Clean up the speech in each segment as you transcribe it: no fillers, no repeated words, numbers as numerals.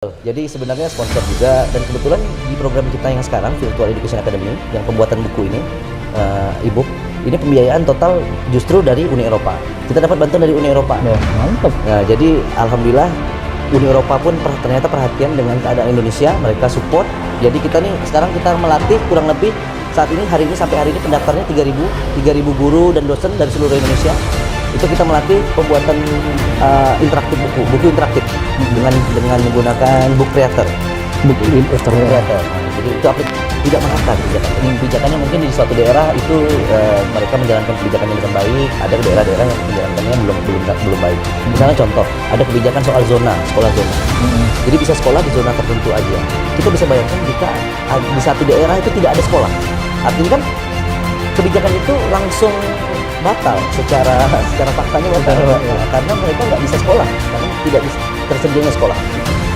Jadi sebenarnya sponsor juga, dan kebetulan di program kita yang sekarang Virtual Education Academy yang pembuatan buku ini e-book ini pembiayaan total justru dari Uni Eropa. Kita dapat bantuan dari Uni Eropa. Mantap. Nah, jadi alhamdulillah Uni Eropa pun ternyata perhatian dengan keadaan Indonesia, mereka support. Jadi kita nih sekarang kita melatih kurang lebih saat ini hari ini sampai hari ini pendaftarnya 3.000 guru dan dosen dari seluruh Indonesia. Itu kita melatih pembuatan interaktif buku interaktif dengan menggunakan book creator. Creator. Jadi itu tidak mengangkat kebijakan. Kebijakannya mungkin di suatu daerah itu mereka menjalankan kebijakannya dengan baik, ada daerah-daerah yang menjalankannya belum baik. Misalnya contoh, ada kebijakan soal sekolah zona. Jadi bisa sekolah di zona tertentu aja. Kita bisa bayangkan jika di satu daerah itu tidak ada sekolah. Artinya kan kebijakan itu langsung batal secara faktanya batal. Karena mereka nggak bisa sekolah, karena tidak tersedianya sekolah.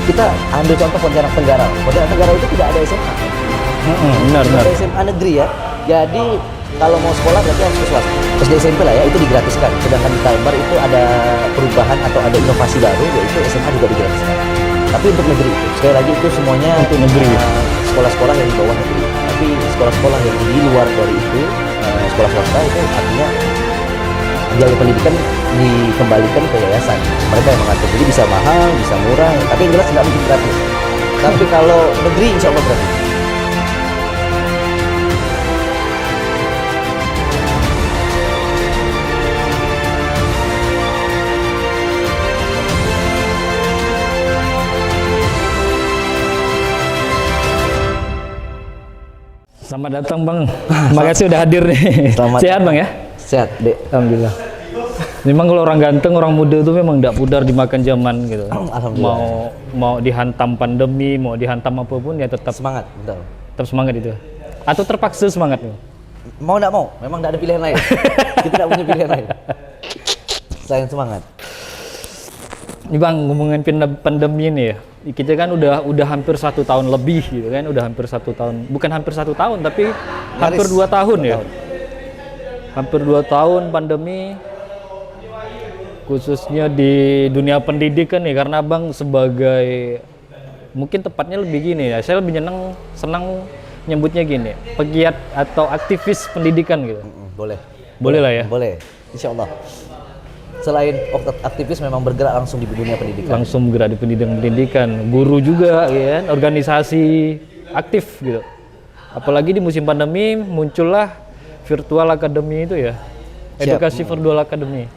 Kita ambil contoh Pontianak Tenggara. Pontianak Tenggara itu tidak ada SMA. Benar. Ada SMA negeri ya. Jadi kalau mau sekolah berarti harus ke swasta. SD SMP lah ya, itu digratiskan. Sedangkan di Kalbar itu ada perubahan atau ada inovasi baru, yaitu SMA juga digratiskan. Tapi untuk negeri itu, sekali lagi itu semuanya untuk negeri. Sekolah-sekolah yang di bawah negeri. Tapi sekolah-sekolah yang di luar dari itu, sekolah swasta itu artinya biaya pendidikan dikembalikan ke yayasan. Mereka yang mengatur. Jadi bisa mahal, bisa murah, tapi yang jelas tidak mungkin gratis. Tapi kalau negeri insya Allah gratis. Selamat datang Bang. Terima kasih udah hadir nih. Sehat Bang ya? Sehat, Dek. Alhamdulillah. Memang kalau orang ganteng, orang muda itu memang tidak pudar dimakan zaman gitu. Alhamdulillah. Mau dihantam pandemi, mau dihantam apapun ya tetap Semangat, betul. Tetap semangat itu. Atau terpaksa semangat? Mau nggak mau, memang nggak ada pilihan lain. Kita nggak punya pilihan lain. Sayang semangat. Ini Bang, ngomongin pandemi ini ya. Kita kan udah hampir 1 tahun lebih gitu kan, udah hampir 1 tahun. Bukan hampir 1 tahun, tapi hampir 2 tahun ya. Hampir 2 tahun pandemi, khususnya di dunia pendidikan nih, karena Abang sebagai, mungkin tepatnya lebih gini ya, saya lebih senang nyebutnya gini, pegiat atau aktivis pendidikan gitu. Boleh lah ya? Boleh, insya Allah. Selain aktivis memang bergerak langsung di dunia pendidikan. Langsung bergerak di pendidikan, guru juga ya, organisasi aktif gitu. Apalagi di musim pandemi muncullah Virtual Academy itu ya, edukasi Virtual Academy.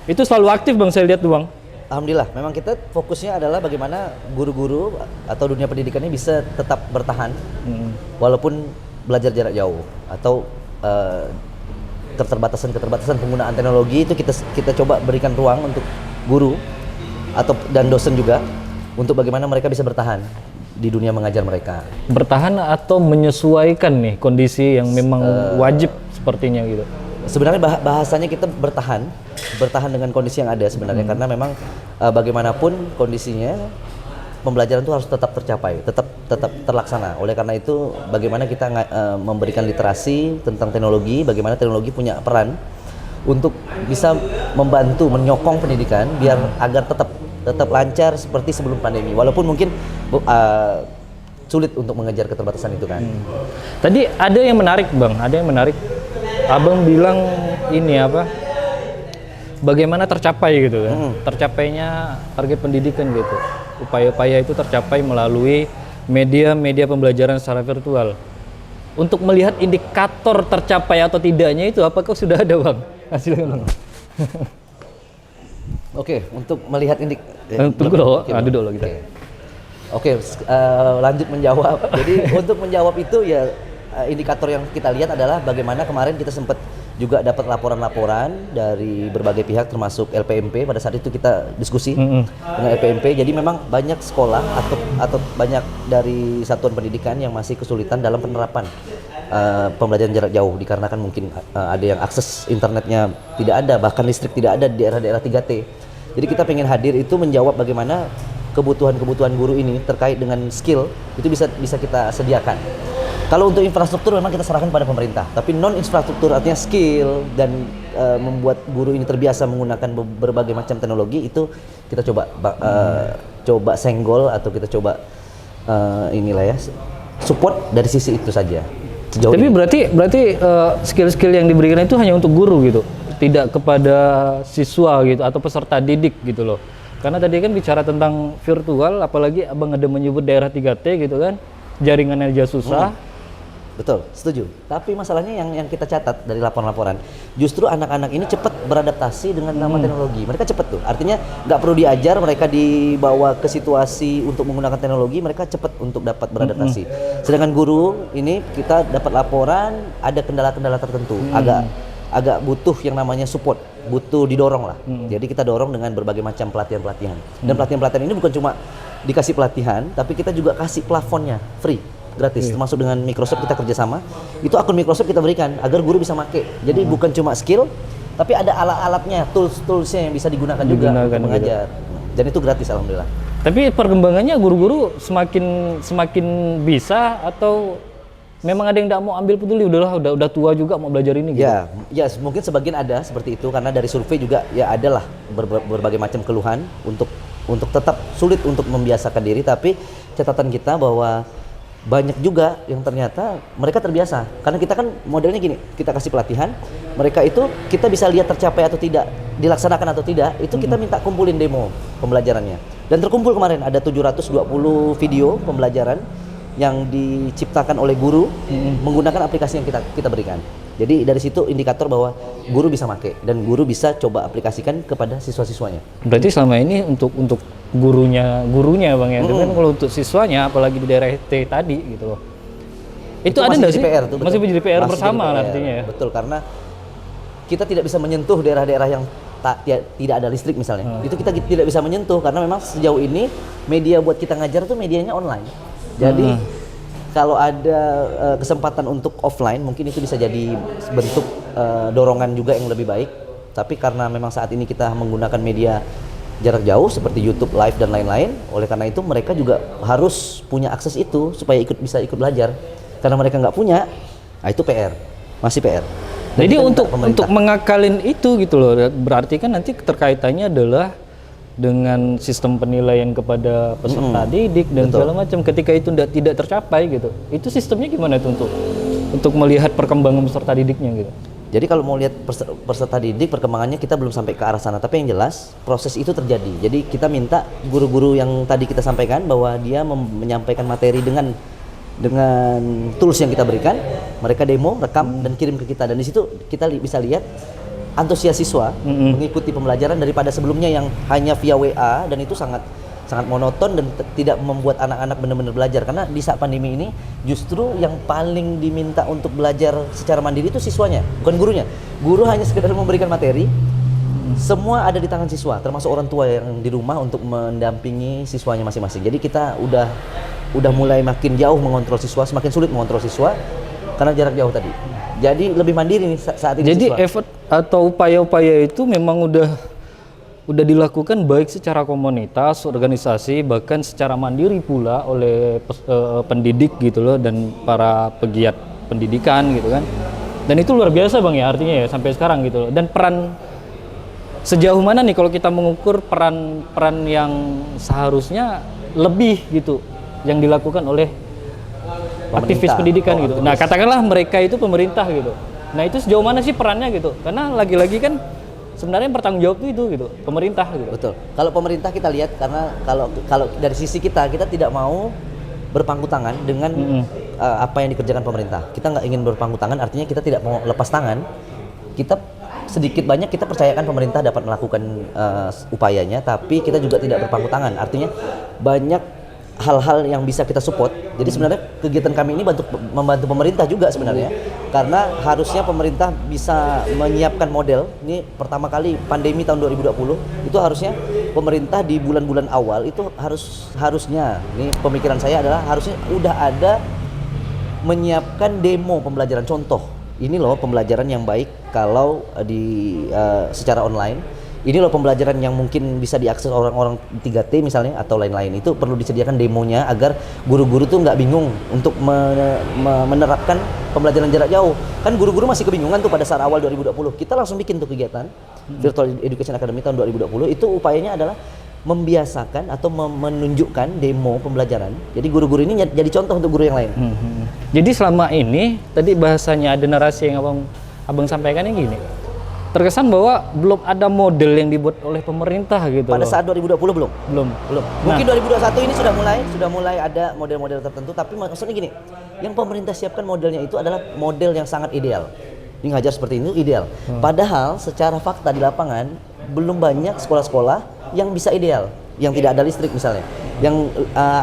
Itu selalu aktif Bang, saya lihat tuh Bang. Alhamdulillah, memang kita fokusnya adalah bagaimana guru-guru atau dunia pendidikannya bisa tetap bertahan walaupun belajar jarak jauh atau keterbatasan penggunaan teknologi itu kita coba berikan ruang untuk guru dan dosen juga untuk bagaimana mereka bisa bertahan di dunia mengajar mereka. Bertahan atau menyesuaikan nih kondisi yang memang wajib sepertinya gitu. Sebenarnya bahasanya kita bertahan dengan kondisi yang ada sebenarnya, karena memang bagaimanapun kondisinya pembelajaran itu harus tetap tercapai, tetap terlaksana. Oleh karena itu bagaimana kita memberikan literasi tentang teknologi, bagaimana teknologi punya peran untuk bisa membantu menyokong pendidikan biar agar tetap lancar seperti sebelum pandemi. Walaupun mungkin sulit untuk mengejar keterbatasan itu kan. Tadi ada yang menarik Bang, Abang bilang ini apa? Bagaimana tercapai gitu kan? Tercapainya target pendidikan gitu. Upaya-upaya itu tercapai melalui media pembelajaran secara virtual. Untuk melihat indikator tercapai atau tidaknya itu apakah sudah ada Bang? Hasilnya Bang. Oke, untuk melihat tunggu dulu, adu dulu kita. Oke, lanjut menjawab. Jadi untuk menjawab itu ya indikator yang kita lihat adalah bagaimana kemarin kita sempat juga dapat laporan-laporan dari berbagai pihak termasuk LPMP. Pada saat itu kita diskusi dengan LPMP. Jadi memang banyak sekolah atau banyak dari satuan pendidikan yang masih kesulitan dalam penerapan pembelajaran jarak jauh dikarenakan mungkin ada yang akses internetnya tidak ada, bahkan listrik tidak ada di daerah-daerah 3T. Jadi kita pengen hadir itu menjawab bagaimana kebutuhan guru ini terkait dengan skill itu bisa kita sediakan. Kalau untuk infrastruktur memang kita serahkan pada pemerintah, tapi non infrastruktur artinya skill dan membuat guru ini terbiasa menggunakan berbagai macam teknologi, itu kita coba senggol atau kita coba inilah ya, support dari sisi itu saja. Tapi berarti skill-skill yang diberikan itu hanya untuk guru gitu, tidak kepada siswa gitu atau peserta didik gitu loh. Karena tadi kan bicara tentang virtual, apalagi abang ada menyebut daerah 3T gitu kan, jaringannya aja susah. Betul, setuju. Tapi masalahnya yang kita catat dari laporan-laporan, justru anak-anak ini cepat beradaptasi dengan nama teknologi. Mereka cepat tuh, artinya nggak perlu diajar, mereka dibawa ke situasi untuk menggunakan teknologi, mereka cepat untuk dapat beradaptasi. Sedangkan guru ini kita dapat laporan ada kendala-kendala tertentu, agak butuh yang namanya support, butuh didorong lah. Jadi kita dorong dengan berbagai macam pelatihan-pelatihan. Dan pelatihan-pelatihan ini bukan cuma dikasih pelatihan, tapi kita juga kasih plafonnya free, gratis. Termasuk dengan Microsoft kita kerjasama, itu akun Microsoft kita berikan agar guru bisa make. Jadi bukan cuma skill, tapi ada alat-alatnya, tools-toolsnya yang bisa digunakan juga untuk mengajar. Dan itu gratis, alhamdulillah. Tapi perkembangannya guru-guru semakin bisa atau memang ada yang tidak mau ambil peduli, udah tua juga mau belajar ini gitu? Ya mungkin sebagian ada seperti itu, karena dari survei juga ya adalah berbagai macam keluhan untuk tetap sulit untuk membiasakan diri. Tapi catatan kita bahwa banyak juga yang ternyata mereka terbiasa, karena kita kan modelnya gini, kita kasih pelatihan, mereka itu kita bisa lihat tercapai atau tidak, dilaksanakan atau tidak, itu kita minta kumpulin demo pembelajarannya. Dan terkumpul kemarin ada 720 video pembelajaran yang diciptakan oleh guru menggunakan aplikasi yang kita berikan. Jadi dari situ indikator bahwa guru bisa make dan guru bisa coba aplikasikan kepada siswa-siswanya. Berarti selama ini untuk gurunya Bang ya. Tapi kalau untuk siswanya apalagi di daerah T tadi gitu loh. Itu ada nggak sih? PR, tuh, masih menjadi PR bersama artinya ya. Betul, karena kita tidak bisa menyentuh daerah-daerah yang tidak ada listrik misalnya. Itu kita tidak bisa menyentuh karena memang sejauh ini media buat kita ngajar tuh medianya online. Jadi kalau ada kesempatan untuk offline, mungkin itu bisa jadi bentuk dorongan juga yang lebih baik. Tapi karena memang saat ini kita menggunakan media jarak jauh seperti YouTube Live dan lain-lain, oleh karena itu mereka juga harus punya akses itu supaya bisa ikut belajar. Karena mereka nggak punya, nah itu PR, masih PR. Jadi untuk mengakalin itu gitu loh, berarti kan nanti keterkaitannya adalah dengan sistem penilaian kepada peserta didik dan segala macam. Ketika itu tidak tercapai gitu, itu sistemnya gimana itu untuk melihat perkembangan peserta didiknya gitu? Jadi kalau mau lihat peserta didik perkembangannya, kita belum sampai ke arah sana, tapi yang jelas proses itu terjadi. Jadi kita minta guru-guru yang tadi kita sampaikan bahwa dia menyampaikan materi dengan tools yang kita berikan, mereka demo, rekam dan kirim ke kita, dan di situ kita bisa lihat antusias siswa mengikuti pembelajaran daripada sebelumnya yang hanya via WA, dan itu sangat monoton dan tidak membuat anak-anak benar-benar belajar. Karena di saat pandemi ini justru yang paling diminta untuk belajar secara mandiri itu siswanya, bukan gurunya. Guru hanya sekedar memberikan materi, semua ada di tangan siswa, termasuk orang tua yang di rumah untuk mendampingi siswanya masing-masing. Jadi kita udah mulai makin jauh mengontrol siswa, semakin sulit mengontrol siswa karena jarak jauh tadi. Jadi lebih mandiri nih saat ini. Jadi siswa. effort atau upaya-upaya itu memang udah dilakukan baik secara komunitas, organisasi, bahkan secara mandiri pula oleh pendidik gitu loh, dan para pegiat pendidikan gitu kan. Dan itu luar biasa Bang ya, artinya ya sampai sekarang gitu loh. Dan peran sejauh mana nih kalau kita mengukur peran yang seharusnya lebih gitu yang dilakukan oleh aktivis pendidikan gitu. Nah, katakanlah mereka itu pemerintah gitu. Nah, itu sejauh mana sih perannya gitu? Karena lagi-lagi kan sebenarnya bertanggung jawab itu gitu, pemerintah gitu. Betul. Kalau pemerintah kita lihat, karena kalau dari sisi kita tidak mau berpangku tangan dengan apa yang dikerjakan pemerintah. Kita nggak ingin berpangku tangan, artinya kita tidak mau lepas tangan. Kita sedikit banyak kita percayakan pemerintah dapat melakukan upayanya, tapi kita juga tidak berpangku tangan. Artinya banyak hal-hal yang bisa kita support. Jadi sebenarnya kegiatan kami ini membantu pemerintah juga sebenarnya, karena harusnya pemerintah bisa menyiapkan model. Ini pertama kali pandemi tahun 2020, itu harusnya pemerintah di bulan-bulan awal itu harusnya, ini pemikiran saya adalah harusnya udah ada menyiapkan demo pembelajaran contoh. Ini loh pembelajaran yang baik kalau secara online. Ini loh pembelajaran yang mungkin bisa diakses orang-orang 3T misalnya atau lain-lain. Itu perlu disediakan demonya agar guru-guru tuh nggak bingung untuk menerapkan pembelajaran jarak jauh. Kan guru-guru masih kebingungan tuh pada saat awal 2020. Kita langsung bikin tuh kegiatan Virtual Education Academy tahun 2020. Itu upayanya adalah membiasakan atau menunjukkan demo pembelajaran. Jadi guru-guru ini jadi contoh untuk guru yang lain. Jadi selama ini tadi bahasanya ada narasi yang abang sampaikan yang gini. Terkesan bahwa belum ada model yang dibuat oleh pemerintah gitu. Pada saat 2020 belum. Belum. Mungkin 2021 ini sudah mulai ada model-model tertentu, tapi maksudnya gini, yang pemerintah siapkan modelnya itu adalah model yang sangat ideal. Ini ngajar seperti ini ideal. Padahal secara fakta di lapangan belum banyak sekolah-sekolah yang bisa ideal, yang tidak ada listrik misalnya, yang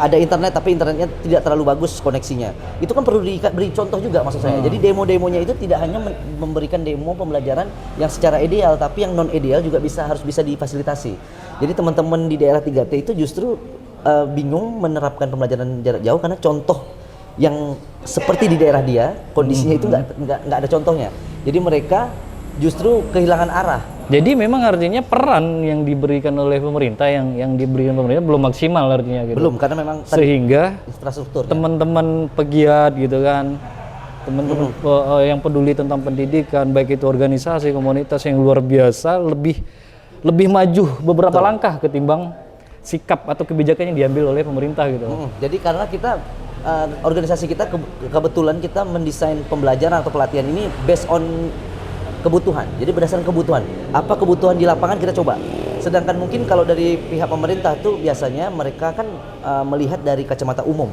ada internet tapi internetnya tidak terlalu bagus koneksinya. Itu kan perlu diberi contoh juga maksud saya. Jadi demo-demonya itu tidak hanya memberikan demo pembelajaran yang secara ideal, tapi yang non ideal juga harus bisa difasilitasi. Jadi teman-teman di daerah 3T itu justru bingung menerapkan pembelajaran jarak jauh karena contoh yang seperti di daerah dia kondisinya itu nggak ada contohnya. Jadi mereka justru kehilangan arah. Jadi memang artinya peran yang diberikan oleh pemerintah yang diberikan pemerintah belum maksimal artinya gitu. Belum, karena memang sehingga infrastruktur teman-teman pegiat gitu kan, teman-teman yang peduli tentang pendidikan, baik itu organisasi, komunitas yang luar biasa lebih maju beberapa langkah ketimbang sikap atau kebijakan yang diambil oleh pemerintah gitu. Jadi karena kita organisasi kita kebetulan kita mendesain pembelajaran atau pelatihan ini based on kebutuhan. Jadi berdasarkan kebutuhan. Apa kebutuhan di lapangan kita coba. Sedangkan mungkin kalau dari pihak pemerintah tuh biasanya mereka kan melihat dari kacamata umum.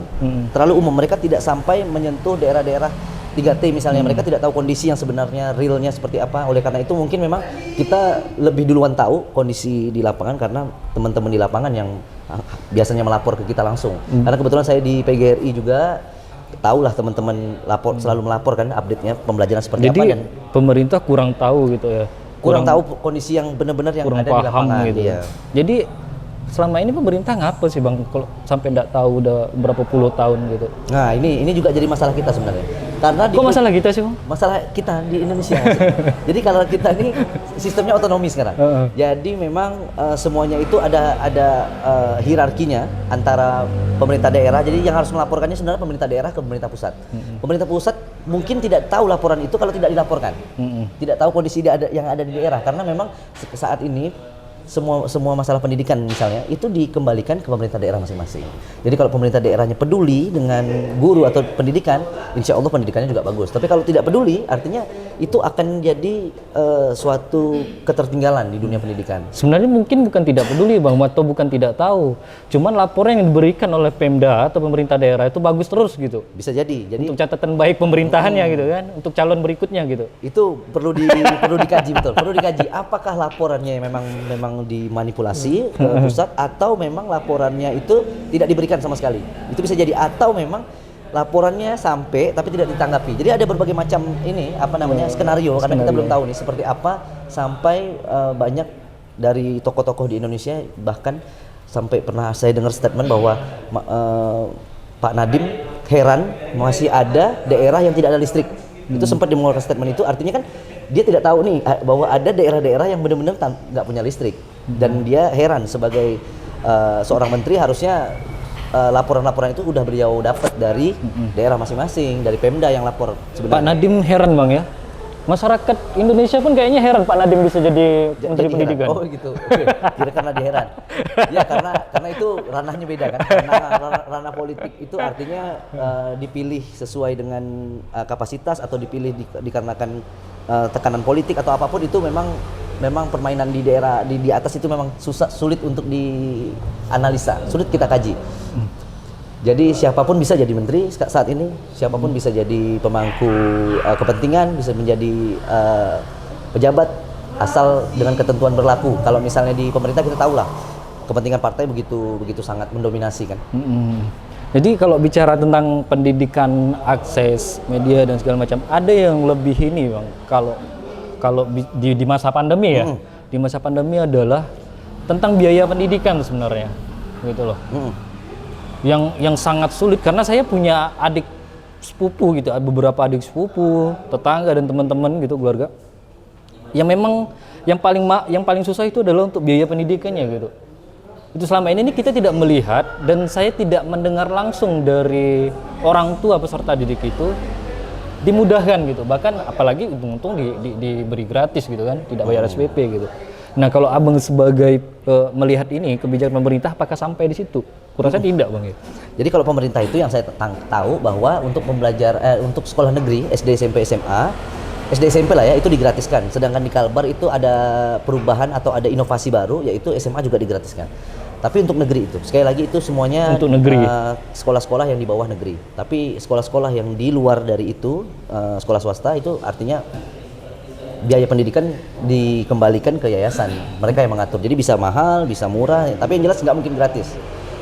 Terlalu umum. Mereka tidak sampai menyentuh daerah-daerah 3T misalnya. Mereka tidak tahu kondisi yang sebenarnya realnya seperti apa. Oleh karena itu mungkin memang kita lebih duluan tahu kondisi di lapangan karena teman-teman di lapangan yang biasanya melapor ke kita langsung. Karena kebetulan saya di PGRI juga tahulah teman-teman selalu melapor kan update-nya pembelajaran seperti apa. Dan pemerintah kurang tahu gitu ya. Kurang tahu kondisi yang benar-benar yang ada di lapangan gitu. Iya. Jadi selama ini pemerintah ngapa sih Bang kalau sampai enggak tahu udah berapa puluh tahun gitu. Nah, ini juga jadi masalah kita sebenarnya. Karena kok masalah kita sih, Bang? Masalah kita di Indonesia. Jadi kalau kita ini sistemnya otonomi sekarang. Jadi memang semuanya itu ada hierarkinya antara pemerintah daerah. Jadi yang harus melaporkannya sebenarnya pemerintah daerah ke pemerintah pusat. Pemerintah pusat mungkin tidak tahu laporan itu kalau tidak dilaporkan. Tidak tahu kondisi yang ada di daerah karena memang saat ini semua masalah pendidikan misalnya itu dikembalikan ke pemerintah daerah masing-masing. Jadi kalau pemerintah daerahnya peduli dengan guru atau pendidikan, insya Allah pendidikannya juga bagus. Tapi kalau tidak peduli, artinya itu akan jadi suatu ketertinggalan di dunia pendidikan. Sebenarnya mungkin bukan tidak peduli Bang, atau bukan tidak tahu. Cuman laporan yang diberikan oleh Pemda atau pemerintah daerah itu bagus terus gitu. Bisa jadi. Untuk catatan baik pemerintahannya gitu kan, untuk calon berikutnya gitu. Itu perlu dikaji betul. Perlu dikaji apakah laporannya memang dimanipulasi ke pusat atau memang laporannya itu tidak diberikan sama sekali. Itu bisa jadi atau memang laporannya sampai tapi tidak ditanggapi. Jadi ada berbagai macam skenario karena kita belum tahu nih seperti apa sampai banyak dari tokoh-tokoh di Indonesia bahkan sampai pernah saya dengar statement bahwa Pak Nadiem heran masih ada daerah yang tidak ada listrik. Itu sempat mengeluarkan statement itu artinya kan dia tidak tahu nih bahwa ada daerah-daerah yang benar-benar nggak punya listrik dan dia heran sebagai seorang menteri harusnya laporan-laporan itu udah beliau dapat dari daerah masing-masing, dari Pemda yang lapor sebenarnya. Pak Nadiem heran Bang ya. Masyarakat Indonesia pun kayaknya heran Pak Nadiem bisa jadi Menteri Pendidikan. Oh gitu. Oke. Kira karena dia heran. Ya karena itu ranahnya beda kan. Ranah politik itu artinya dipilih sesuai dengan kapasitas atau dipilih dikarenakan tekanan politik atau apapun itu memang permainan di daerah di atas itu memang sulit untuk dianalisa, sulit kita kaji. Jadi siapapun bisa jadi menteri saat ini, siapapun bisa jadi pemangku kepentingan, bisa menjadi pejabat asal dengan ketentuan berlaku. Kalau misalnya di pemerintah kita tahu lah kepentingan partai begitu sangat mendominasi kan. Jadi kalau bicara tentang pendidikan, akses media dan segala macam, ada yang lebih ini Bang. Kalau di masa pandemi ya, di masa pandemi adalah tentang biaya pendidikan sebenarnya, gitu loh. Yang sangat sulit karena saya punya adik sepupu gitu, beberapa adik sepupu, tetangga dan teman-teman gitu keluarga. Yang memang yang paling susah itu adalah untuk biaya pendidikannya gitu. Itu selama ini kita tidak melihat dan saya tidak mendengar langsung dari orang tua peserta didik itu dimudahkan gitu. Bahkan apalagi untung-untung diberi gratis gitu kan, tidak bayar SPP gitu. Nah, kalau Abang sebagai melihat ini kebijakan pemerintah apakah sampai di situ? Kurasa tidak, Bang ya. Jadi kalau pemerintah itu yang saya tahu bahwa untuk untuk sekolah negeri SD, SMP, SMA, SD, SMP lah ya itu digratiskan. Sedangkan di Kalbar itu ada perubahan atau ada inovasi baru yaitu SMA juga digratiskan. Tapi untuk negeri itu, sekali lagi itu semuanya untuk negeri. Sekolah-sekolah yang di bawah negeri. Tapi sekolah-sekolah yang di luar dari itu, sekolah swasta itu artinya biaya pendidikan dikembalikan ke yayasan. Mereka yang mengatur. Jadi bisa mahal, bisa murah, tapi yang jelas nggak mungkin gratis.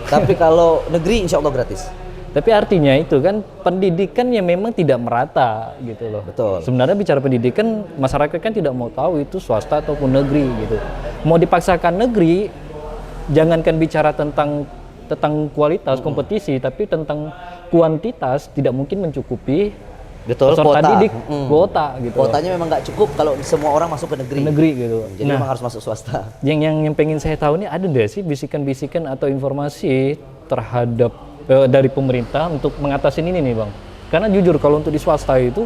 Tapi kalau negeri insya Allah gratis. Tapi artinya itu kan pendidikan yang memang tidak merata gitu loh. Betul. Sebenarnya bicara pendidikan, masyarakat kan tidak mau tahu itu swasta ataupun negeri gitu. Mau dipaksakan negeri, jangankan bicara tentang kualitas kompetisi, tapi tentang kuantitas tidak mungkin mencukupi. Betul, kuota gitu. Kuotanya memang nggak cukup kalau semua orang masuk ke negeri. Gitu. Jadi memang harus masuk swasta. Yang pengen saya tahu nih, ada nggak sih bisikan-bisikan atau informasi terhadap dari pemerintah untuk mengatasi ini nih, Bang? Karena jujur kalau untuk di swasta itu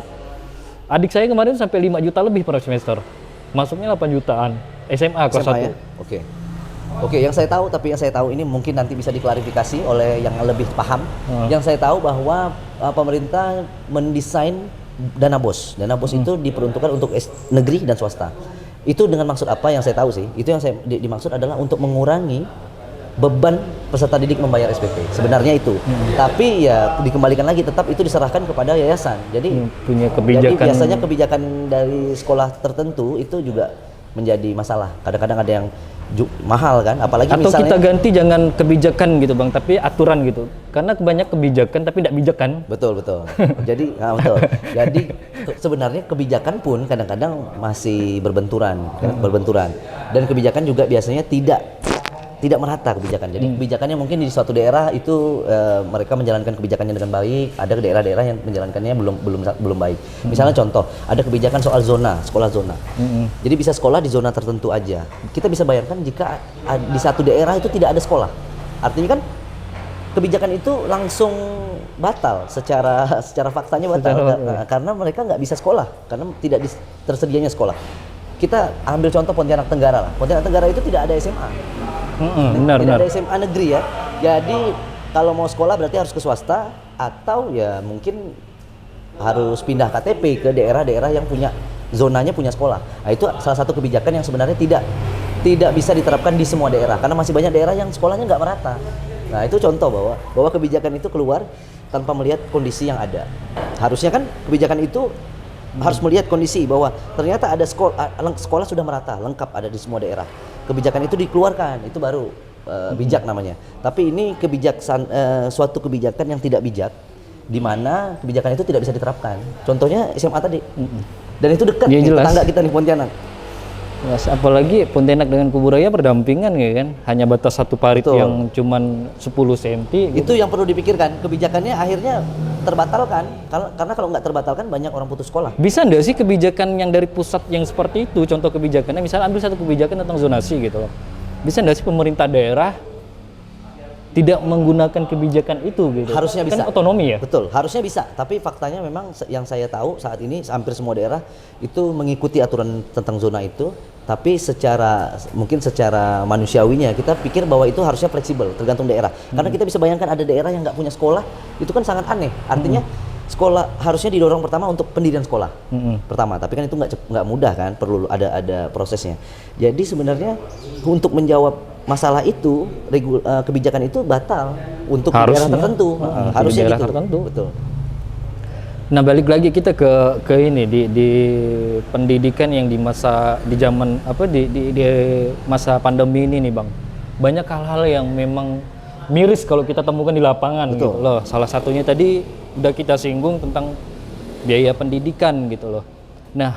adik saya kemarin sampai 5 juta lebih per semester. Masuknya 8 jutaan. SMA kelas 1. Ya? Oke, yang saya tahu ini mungkin nanti bisa diklarifikasi oleh yang lebih paham. Yang saya tahu bahwa pemerintah mendesain dana BOS. Dana BOS itu diperuntukkan untuk negeri dan swasta. Itu dengan maksud apa yang saya tahu sih? Itu yang saya dimaksud adalah untuk mengurangi beban peserta didik membayar SPP. Sebenarnya itu. Tapi ya dikembalikan lagi tetap itu diserahkan kepada yayasan. Jadi punya kebijakan. Jadi biasanya kebijakan dari sekolah tertentu itu juga menjadi masalah. Kadang-kadang ada yang mahal kan, apalagi atau misalnya kita ganti jangan kebijakan gitu Bang, tapi aturan gitu. Karena banyak kebijakan tapi tidak bijak kan. Betul. Jadi betul. Jadi sebenarnya kebijakan pun kadang-kadang masih berbenturan. Dan kebijakan juga biasanya tidak merata kebijakan. Jadi kebijakannya mungkin di suatu daerah itu mereka menjalankan kebijakannya dengan baik, ada daerah-daerah yang menjalankannya belum baik. Misalnya contoh, ada kebijakan soal sekolah zona. Jadi bisa sekolah di zona tertentu aja. Kita bisa bayangkan jika di satu daerah itu tidak ada sekolah. Artinya kan kebijakan itu langsung batal secara faktanya batal. Karena mereka nggak bisa sekolah karena tidak tersedianya sekolah. Kita ambil contoh Pontianak Tenggara lah. Pontianak Tenggara itu tidak ada SMA. Benar. Ada SMA negeri ya. Jadi kalau mau sekolah berarti harus ke swasta atau ya mungkin harus pindah KTP ke daerah-daerah yang zonanya punya sekolah. Nah, itu salah satu kebijakan yang sebenarnya tidak bisa diterapkan di semua daerah karena masih banyak daerah yang sekolahnya nggak merata. Nah, itu contoh bahwa kebijakan itu keluar tanpa melihat kondisi yang ada. Harusnya kan kebijakan itu harus melihat kondisi bahwa ternyata ada sekolah sudah merata, lengkap ada di semua daerah. Kebijakan itu dikeluarkan, itu baru bijak namanya. Tapi ini suatu kebijakan yang tidak bijak, di mana kebijakan itu tidak bisa diterapkan. Contohnya SMA tadi. Dan itu dekat tetangga kita nih Pontianak. Yes, apalagi Pontianak dengan Kuburaya berdampingan ya kan, hanya batas satu parit yang cuman 10 cm. Itu yang perlu dipikirkan. Kebijakannya akhirnya terbatalkan karena kalau nggak terbatalkan banyak orang putus sekolah. Bisa nggak sih kebijakan yang dari pusat yang seperti itu, contoh kebijakannya misalnya ambil satu kebijakan tentang zonasi gitu loh. Bisa nggak sih pemerintah daerah tidak menggunakan kebijakan itu gitu? Harusnya bisa. Kan otonomi ya? Betul, harusnya bisa. Tapi faktanya memang yang saya tahu saat ini hampir semua daerah itu mengikuti aturan tentang zona itu. Tapi mungkin secara manusiawinya kita pikir bahwa itu harusnya fleksibel, tergantung daerah. Karena kita bisa bayangkan ada daerah yang nggak punya sekolah, itu kan sangat aneh. Artinya sekolah harusnya didorong pertama untuk pendirian sekolah pertama. Tapi kan itu nggak mudah kan, perlu ada prosesnya. Jadi sebenarnya untuk menjawab masalah itu, kebijakan itu batal untuk daerah tertentu. Harusnya daerah gitu. Tertentu. Betul. Nah, balik lagi kita ke ini di pendidikan yang di masa pandemi ini nih Bang. Banyak hal-hal yang memang miris kalau kita temukan di lapangan gitu loh. Salah satunya tadi udah kita singgung tentang biaya pendidikan gitu loh. Nah,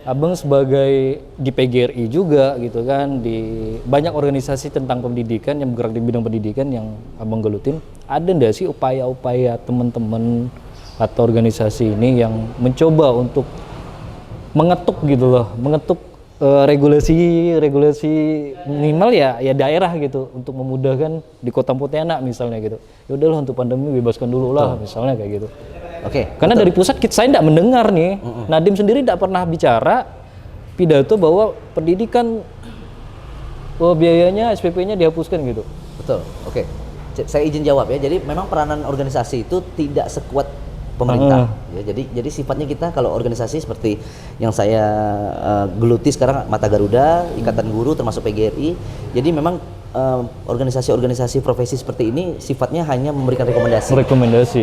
Abang sebagai di PGRI juga gitu kan, di banyak organisasi tentang pendidikan yang bergerak di bidang pendidikan yang Abang gelutin, ada nggak sih upaya-upaya teman-teman atau organisasi ini yang mencoba untuk mengetuk regulasi minimal ya daerah gitu untuk memudahkan di Kota Pontianak misalnya gitu. Ya udahlah untuk pandemi bebaskan dulu lah misalnya kayak gitu. Oke. Karena dari pusat saya tidak mendengar nih. Nadiem sendiri tidak pernah bicara pidato bahwa pendidikan biayanya SPP-nya dihapuskan gitu. Betul. Oke. Saya izin jawab ya. Jadi memang peranan organisasi itu tidak sekuat pemerintah. Ya, jadi sifatnya kita kalau organisasi seperti yang saya geluti sekarang Mata Garuda, Ikatan Guru termasuk PGRI. Jadi memang organisasi-organisasi profesi seperti ini sifatnya hanya memberikan rekomendasi.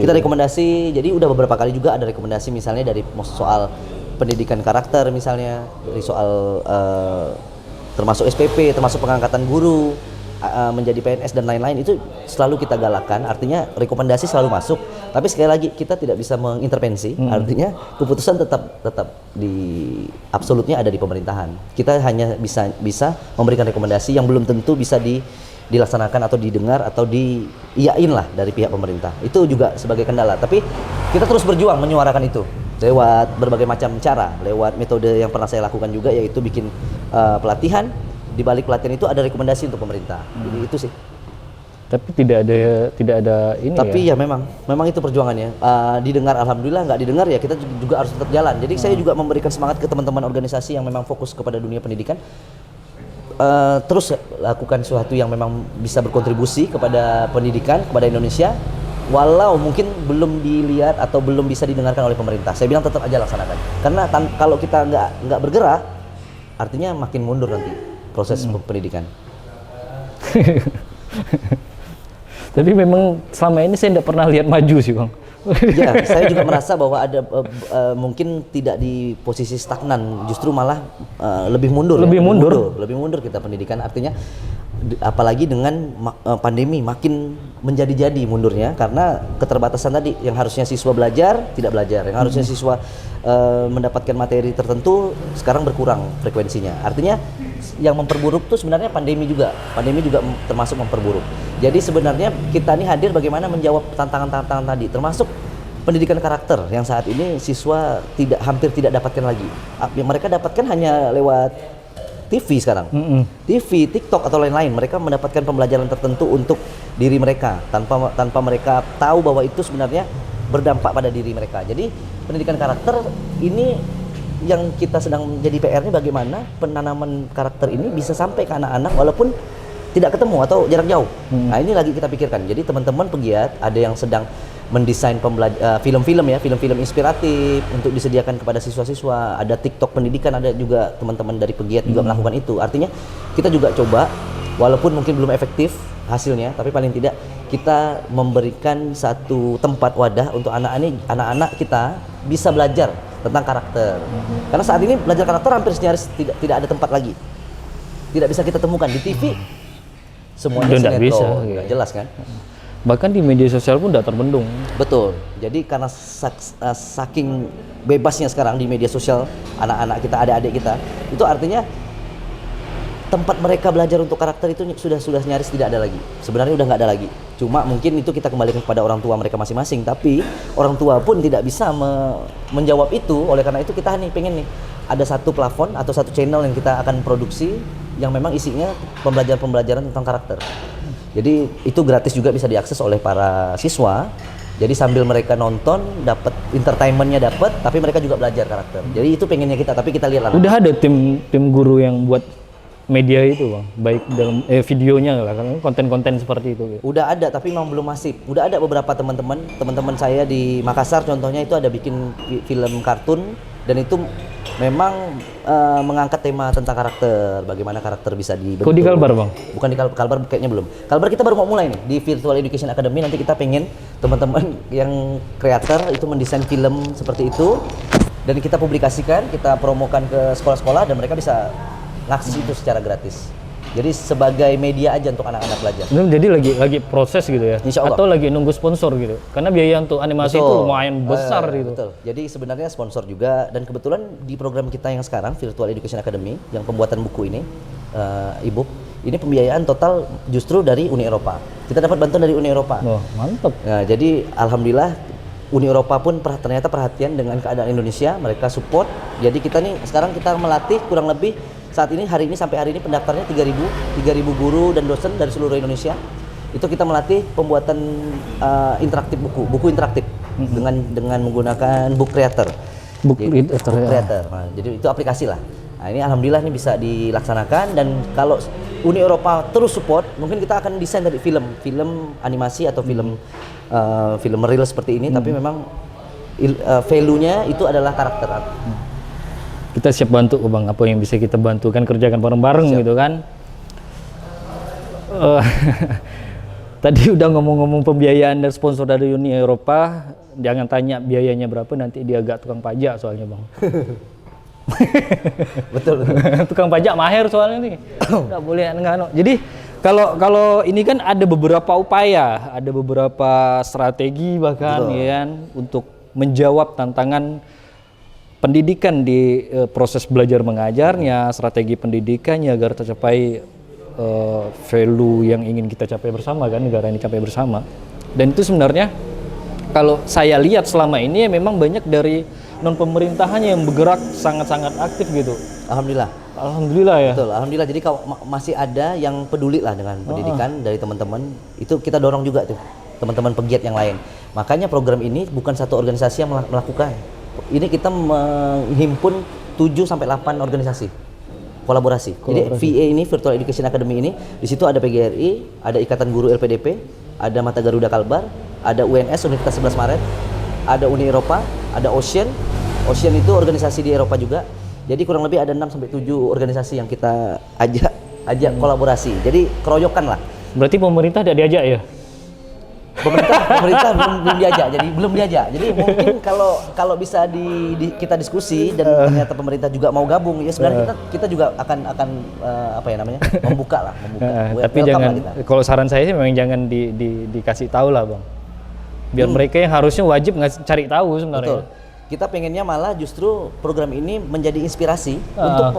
Kita rekomendasi, jadi udah beberapa kali juga ada rekomendasi misalnya dari soal pendidikan karakter misalnya, dari soal termasuk SPP, termasuk pengangkatan guru, menjadi PNS dan lain-lain, itu selalu kita galakkan. Artinya rekomendasi selalu masuk, tapi sekali lagi kita tidak bisa mengintervensi. Artinya keputusan tetap di absolutnya ada di pemerintahan. Kita hanya bisa memberikan rekomendasi yang belum tentu bisa dilaksanakan atau didengar atau diiyain lah dari pihak pemerintah. Itu juga sebagai kendala, tapi kita terus berjuang menyuarakan itu lewat berbagai macam cara, lewat metode yang pernah saya lakukan juga, yaitu bikin pelatihan. Di balik pelatihan itu ada rekomendasi untuk pemerintah. Jadi itu sih. Tapi tidak ada ini. Tapi ya memang itu perjuangannya. Didengar alhamdulillah, nggak didengar ya kita juga harus tetap jalan. Jadi saya juga memberikan semangat ke teman-teman organisasi yang memang fokus kepada dunia pendidikan. Terus lakukan sesuatu yang memang bisa berkontribusi kepada pendidikan, kepada Indonesia. Walau mungkin belum dilihat atau belum bisa didengarkan oleh pemerintah, saya bilang tetap aja laksanakan. Karena kalau kita nggak bergerak, artinya makin mundur nanti proses pendidikan. Tapi memang selama ini saya tidak pernah lihat maju sih Bang. Ya, saya juga merasa bahwa ada mungkin tidak di posisi stagnan, justru malah lebih mundur. Lebih mundur kita pendidikan. Artinya apalagi dengan pandemi makin menjadi-jadi mundurnya karena keterbatasan tadi, yang harusnya siswa belajar tidak belajar, yang harusnya siswa mendapatkan materi tertentu sekarang berkurang frekuensinya. Artinya yang memperburuk tuh sebenarnya pandemi juga termasuk memperburuk. Jadi sebenarnya kita ini hadir bagaimana menjawab tantangan-tantangan tadi, termasuk pendidikan karakter yang saat ini siswa hampir tidak dapatkan lagi. Mereka dapatkan hanya lewat TV sekarang, TV, TikTok atau lain-lain. Mereka mendapatkan pembelajaran tertentu untuk diri mereka tanpa mereka tahu bahwa itu sebenarnya berdampak pada diri mereka. Jadi pendidikan karakter ini yang kita sedang jadi PR-nya, bagaimana penanaman karakter ini bisa sampai ke anak-anak walaupun tidak ketemu atau jarak jauh. Nah ini lagi kita pikirkan. Jadi teman-teman pegiat ada yang sedang mendesain film-film inspiratif untuk disediakan kepada siswa-siswa. Ada TikTok pendidikan, ada juga teman-teman dari pegiat juga melakukan itu. Artinya kita juga coba, walaupun mungkin belum efektif hasilnya, tapi paling tidak kita memberikan satu tempat wadah untuk anak-anak kita bisa belajar tentang karakter. Karena saat ini belajar karakter hampir nyaris tidak ada tempat lagi. Tidak bisa kita temukan di TV. Semuanya sinetron, nggak jelas kan? Bahkan di media sosial pun tidak terbendung. Betul. Jadi karena saking bebasnya sekarang di media sosial anak-anak kita, adik-adik kita, itu artinya tempat mereka belajar untuk karakter itu sudah nyaris tidak ada lagi. Sebenarnya udah nggak ada lagi. Cuma mungkin itu kita kembalikan kepada orang tua mereka masing-masing. Tapi orang tua pun tidak bisa menjawab itu. Oleh karena itu kita pengen ada satu plafon atau satu channel yang kita akan produksi yang memang isinya pembelajaran tentang karakter. Jadi itu gratis juga, bisa diakses oleh para siswa. Jadi sambil mereka nonton, dapat entertainmentnya dapat, tapi mereka juga belajar karakter. Jadi itu pengennya kita, tapi kita lihat lah. Udah ada tim guru yang buat media itu Bang, baik dalam videonya lah, kan konten-konten seperti itu. Udah ada, tapi memang belum masif. Udah ada beberapa teman-teman saya di Makassar contohnya itu ada bikin film kartun, dan itu memang mengangkat tema tentang karakter, bagaimana karakter bisa dibentuk. Kok di Kalbar Bang? Bukan di Kalbar, kayaknya belum. Kalbar kita baru mau mulai nih di Virtual Education Academy. Nanti kita pengen teman-teman yang kreator itu mendesain film seperti itu dan kita publikasikan, kita promokan ke sekolah-sekolah dan mereka bisa ngakses itu secara gratis. Jadi sebagai media aja untuk anak-anak belajar. Jadi lagi proses gitu ya? Insya Allah. Atau lagi nunggu sponsor gitu? Karena biaya untuk animasi itu lumayan besar gitu. Betul. Jadi sebenarnya sponsor juga, dan kebetulan di program kita yang sekarang Virtual Education Academy yang pembuatan buku ini, e-book, ini pembiayaan total justru dari Uni Eropa. Kita dapat bantuan dari Uni Eropa. Oh, mantap. Nah, jadi alhamdulillah Uni Eropa pun ternyata perhatian dengan keadaan Indonesia, mereka support. Jadi kita nih sekarang kita melatih kurang lebih saat ini sampai hari ini pendaftarnya 3.000 guru dan dosen dari seluruh Indonesia. Itu kita melatih pembuatan interaktif buku interaktif. dengan menggunakan Book Creator. Book Jadi, Creator, Book ya. Creator. Nah, jadi itu aplikasi lah. Nah, ini alhamdulillah ini bisa dilaksanakan, dan kalau Uni Eropa terus support, mungkin kita akan desain dari film animasi atau film real seperti ini, tapi memang value-nya itu adalah karakter. Kita siap bantu Bang, apa yang bisa kita bantu kan, kerjakan bareng-bareng gitu kan. Tadi udah ngomong-ngomong pembiayaan dan sponsor dari Uni Eropa, jangan tanya biayanya berapa, nanti dia agak tukang pajak soalnya Bang. Betul. Tukang pajak mahir soalnya nih. Nggak boleh nggak. Jadi kalau ini kan ada beberapa upaya, ada beberapa strategi bahkan ya kan, untuk menjawab tantangan pendidikan di proses belajar mengajarnya, strategi pendidikannya agar tercapai value yang ingin kita capai bersama kan, negara ini capai bersama. Dan itu sebenarnya kalau saya lihat selama ini ya memang banyak dari non pemerintahannya yang bergerak sangat-sangat aktif gitu. Alhamdulillah ya. Betul, alhamdulillah. Jadi kalau masih ada yang peduli lah dengan pendidikan dari teman-teman, itu kita dorong juga tuh teman-teman pegiat yang lain. Makanya program ini bukan satu organisasi yang melakukan. Ini kita menghimpun 7 sampai 8 organisasi kolaborasi. Jadi VA ini, Virtual Education Academy ini, di situ ada PGRI, ada Ikatan Guru LPDP, ada Mata Garuda Kalbar, ada UNS Universitas 11 Maret, ada Uni Eropa, ada Ocean itu organisasi di Eropa juga. Jadi kurang lebih ada 6 sampai 7 organisasi yang kita ajak kolaborasi. Jadi keroyokan lah. Berarti pemerintah tidak diajak ya? Pemerintah belum diajak. Jadi mungkin kalau bisa kita diskusi dan ternyata pemerintah juga mau gabung, ya sebenarnya kita juga akan membuka. Tapi jangan, kalau saran saya sih memang jangan dikasih tahu lah Bang. Biar mereka yang harusnya wajib cari tahu sebenarnya. Betul. Kita pengennya malah justru program ini menjadi inspirasi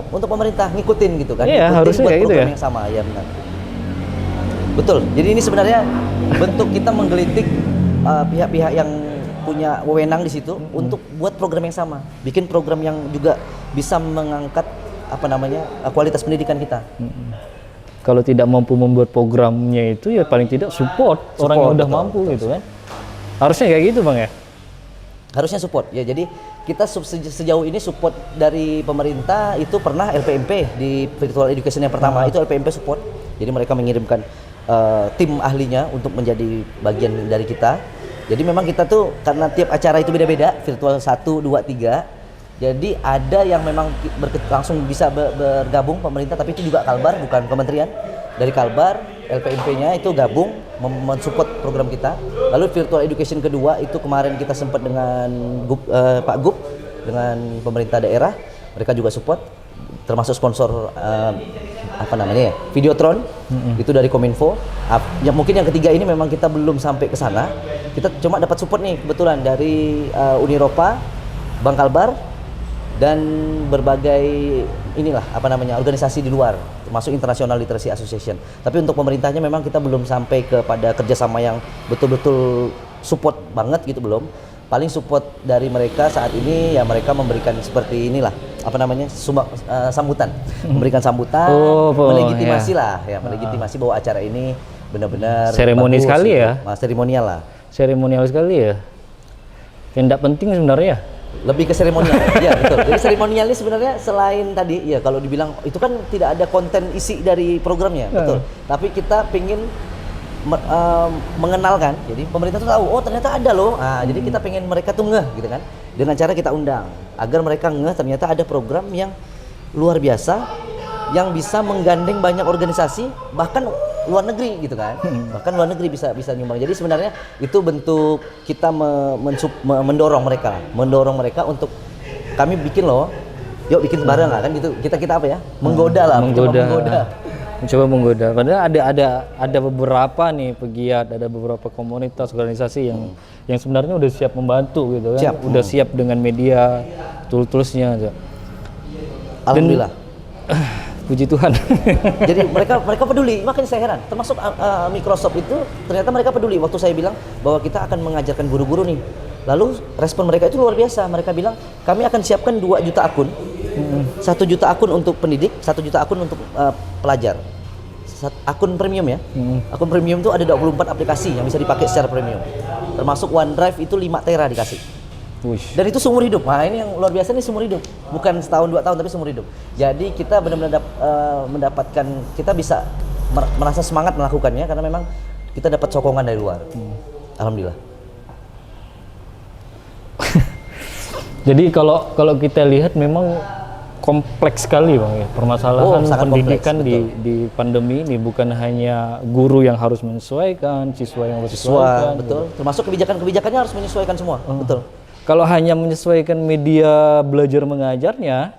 untuk pemerintah ngikutin gitu kan. Iya, harusnya kayak gitu ya. Yang sama, ya benar. Betul. Jadi ini sebenarnya bentuk kita menggelitik pihak-pihak yang punya wewenang di situ untuk buat program yang sama. Bikin program yang juga bisa mengangkat kualitas pendidikan kita. Kalau tidak mampu membuat programnya itu ya paling tidak support orang yang udah mampu gitu kan. Harusnya kayak gitu Bang ya. Harusnya support ya. Jadi kita sejauh ini support dari pemerintah itu pernah LPMP di Virtual Education yang pertama itu LPMP support. Jadi mereka mengirimkan tim ahlinya untuk menjadi bagian dari kita. Jadi memang kita tuh karena tiap acara itu beda-beda, virtual 1, 2, 3. Jadi ada yang memang langsung bisa bergabung pemerintah, tapi itu juga Kalbar bukan kementerian. Dari Kalbar, LPMP-nya itu gabung mensupport program kita. Lalu Virtual Education kedua itu kemarin kita sempat dengan Pak Gub dengan pemerintah daerah, mereka juga support, termasuk sponsor Videotron itu dari Kominfo. Mungkin yang ketiga ini memang kita belum sampai ke sana. Kita cuma dapat support nih kebetulan dari Uni Eropa, Bank Kalbar, dan berbagai organisasi di luar, termasuk International Literacy Association. Tapi untuk pemerintahnya memang kita belum sampai kepada kerjasama yang betul-betul support banget gitu, belum. Paling support dari mereka saat ini ya mereka memberikan seperti sambutan, memberikan sambutan, melegitimasi melegitimasi bahwa acara ini benar-benar seremoni bagus, sekali gitu. ya. Seremonial lah. Seremonial sekali ya. Yang tidak penting sebenarnya. Lebih ke seremonial, ya betul. Jadi seremonial ini sebenarnya selain tadi, ya kalau dibilang itu kan tidak ada konten isi dari programnya, betul. Tapi kita pengen mengenalkan, jadi pemerintah tuh tahu, oh ternyata ada loh. Jadi kita pengen mereka tuh ngeh, gitu kan. Dengan cara kita undang, agar mereka ngeh ternyata ada program yang luar biasa, yang bisa menggandeng banyak organisasi, bahkan luar negeri gitu kan. Bahkan luar negeri bisa nyumbang. Jadi sebenarnya itu bentuk kita mendorong mereka untuk kami bikin loh. Yuk bikin bareng lah kan gitu. Kita menggoda. Mencoba menggoda. Padahal ada beberapa nih pegiat, ada beberapa komunitas, organisasi yang sebenarnya udah siap membantu gitu kan. Udah siap dengan media, toolsnya. Alhamdulillah. Puji Tuhan. Jadi mereka peduli, makanya saya heran. Termasuk Microsoft itu ternyata mereka peduli. Waktu saya bilang bahwa kita akan mengajarkan guru-guru nih, lalu respon mereka itu luar biasa. Mereka bilang kami akan siapkan 2 juta akun, 1 juta akun untuk pendidik, 1 juta akun untuk pelajar. Akun premium ya. Akun premium itu ada 24 aplikasi yang bisa dipakai secara premium. Termasuk OneDrive itu 5 tera dikasih. Wush. Dan itu seumur hidup. Nah, ini yang luar biasa nih, seumur hidup. Bukan setahun 2 tahun tapi seumur hidup. Jadi kita benar-benar mendapatkan, kita bisa merasa semangat melakukannya karena memang kita dapat sokongan dari luar. Alhamdulillah. Jadi kalau kita lihat memang kompleks sekali Bang ya permasalahan sangat pendidikan kompleks, di pandemi ini, bukan hanya guru yang harus menyesuaikan, siswa yang harus menyesuaikan. Betul. Termasuk kebijakan-kebijakannya harus menyesuaikan semua. Betul. Kalau hanya menyesuaikan media belajar mengajarnya,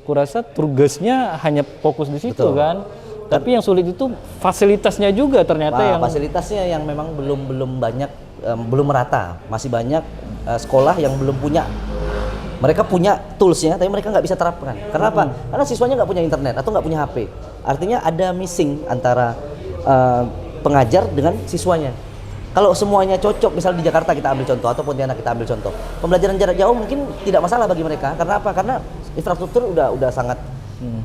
kurasa tugasnya hanya fokus di situ. Betul. Kan. Tapi yang sulit itu fasilitasnya juga ternyata yang fasilitasnya yang memang belum banyak, belum merata. Masih banyak sekolah yang belum punya. Mereka punya toolsnya, tapi mereka nggak bisa terapkan. Karena apa? Karena siswanya nggak punya internet atau nggak punya HP. Artinya ada missing antara pengajar dengan siswanya. Kalau semuanya cocok, misal di Jakarta kita ambil contoh atau Pontianak kita ambil contoh, pembelajaran jarak jauh mungkin tidak masalah bagi mereka. Karena apa? Karena infrastruktur udah sangat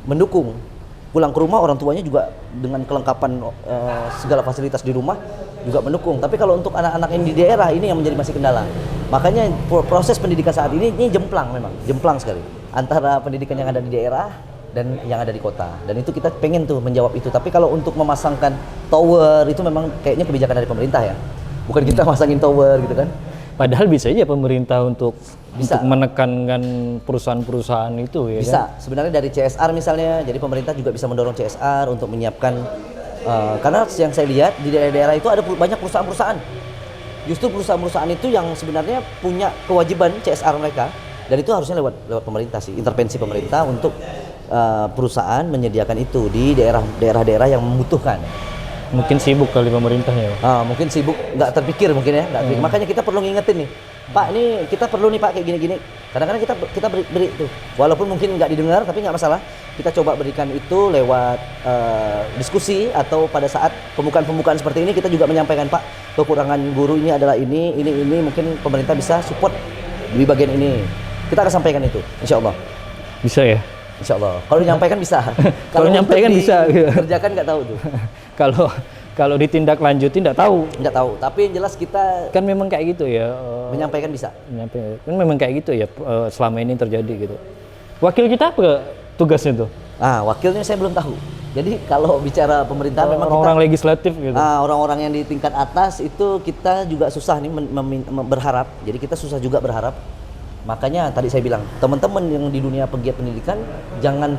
mendukung. Pulang ke rumah orang tuanya juga dengan kelengkapan segala fasilitas di rumah juga mendukung. Tapi kalau untuk anak-anak yang di daerah ini yang menjadi masih kendala. Makanya proses pendidikan saat ini jemplang, memang jemplang sekali antara pendidikan yang ada di daerah dan yang ada di kota. Dan itu kita pengen tuh menjawab itu. Tapi kalau untuk memasangkan tower itu memang kayaknya kebijakan dari pemerintah ya. Bukan kita masangin tower gitu kan. padahal bisa aja pemerintah untuk menekankan perusahaan-perusahaan itu ya. Bisa. Kan? Sebenarnya dari CSR misalnya, jadi pemerintah juga bisa mendorong CSR untuk menyiapkan karena yang saya lihat di daerah-daerah itu ada banyak perusahaan-perusahaan. Justru perusahaan-perusahaan itu yang sebenarnya punya kewajiban CSR mereka, dan itu harusnya lewat pemerintah sih, intervensi pemerintah untuk perusahaan menyediakan itu di daerah-daerah yang membutuhkan. Mungkin sibuk kali pemerintahnya. Mungkin sibuk, nggak terpikir mungkin ya, nggak terpikir. Makanya kita perlu ngingetin nih, Pak, ini kita perlu nih Pak kayak gini-gini. Kadang-kadang kita beri itu, walaupun mungkin nggak didengar, tapi nggak masalah. Kita coba berikan itu lewat diskusi atau pada saat pembukaan seperti ini kita juga menyampaikan, Pak, kekurangan guru ini adalah ini mungkin pemerintah bisa support di bagian ini. Kita akan sampaikan itu, insya Allah. Bisa ya? Insya Allah. Kalau menyampaikan bisa. Kalau menyampaikan bisa. Kerjakan nggak tahu tuh. Kalau ditindaklanjuti nggak tahu. Nggak tahu. Tapi yang jelas kita kan memang kayak gitu ya. Menyampaikan bisa. Menyampaikan. Kan memang kayak gitu ya selama ini terjadi gitu. Wakil kita apa tugasnya tuh? Wakilnya saya belum tahu. Jadi kalau bicara pemerintah memang orang-orang legislatif gitu. Orang-orang yang di tingkat atas itu kita juga susah nih berharap. Jadi kita susah juga berharap. Makanya tadi saya bilang, teman-teman yang di dunia pegiat pendidikan jangan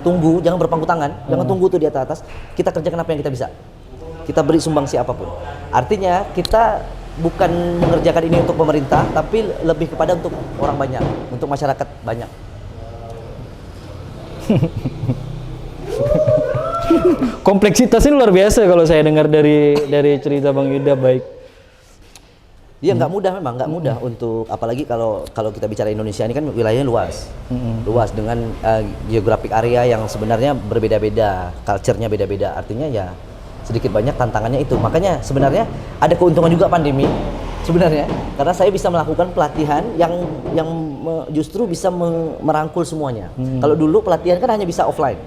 berpangku tangan, jangan tunggu tuh di atas. Kita kerjakan apa yang kita bisa. Kita beri sumbangsi apapun. Artinya kita bukan mengerjakan ini untuk pemerintah, tapi lebih kepada untuk orang banyak, untuk masyarakat banyak. Kompleksitasnya luar biasa kalau saya dengar dari cerita Bang Yuda baik. Iya, nggak mudah, memang nggak mudah untuk, apalagi kalau kita bicara Indonesia ini kan wilayahnya luas, luas dengan geografik area yang sebenarnya berbeda-beda, culture-nya beda-beda. Artinya ya sedikit banyak tantangannya itu. Makanya sebenarnya ada keuntungan juga pandemi sebenarnya, karena saya bisa melakukan pelatihan yang justru bisa merangkul semuanya. Kalau dulu pelatihan kan hanya bisa offline.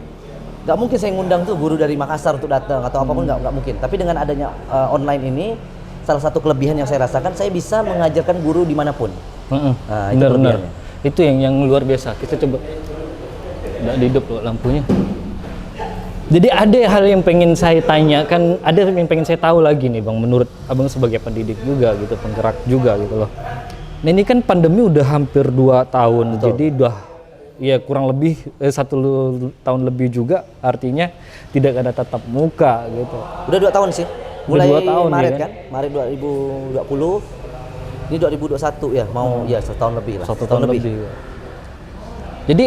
Nggak mungkin saya ngundang tuh guru dari Makassar untuk datang atau apapun, nggak mungkin. Tapi dengan adanya online ini, salah satu kelebihan yang saya rasakan, saya bisa mengajarkan guru dimanapun. Itu kelebihannya. Itu yang luar biasa. Kita coba nggak hidup loh lampunya. Jadi ada hal yang pengen saya tanyakan, ada yang pengen saya tahu lagi nih Bang, menurut Abang sebagai pendidik juga gitu, penggerak juga gitu loh. Nah ini kan pandemi udah hampir 2 tahun. Betul. Jadi udah ya kurang lebih 1 tahun lebih juga, artinya tidak ada tatap muka gitu. Udah 2 tahun sih. Mulai 2 tahun, Maret ya kan? Maret 2020, ini 2021 ya, mau ya 1 tahun lebih lah. 1 tahun lebih. Jadi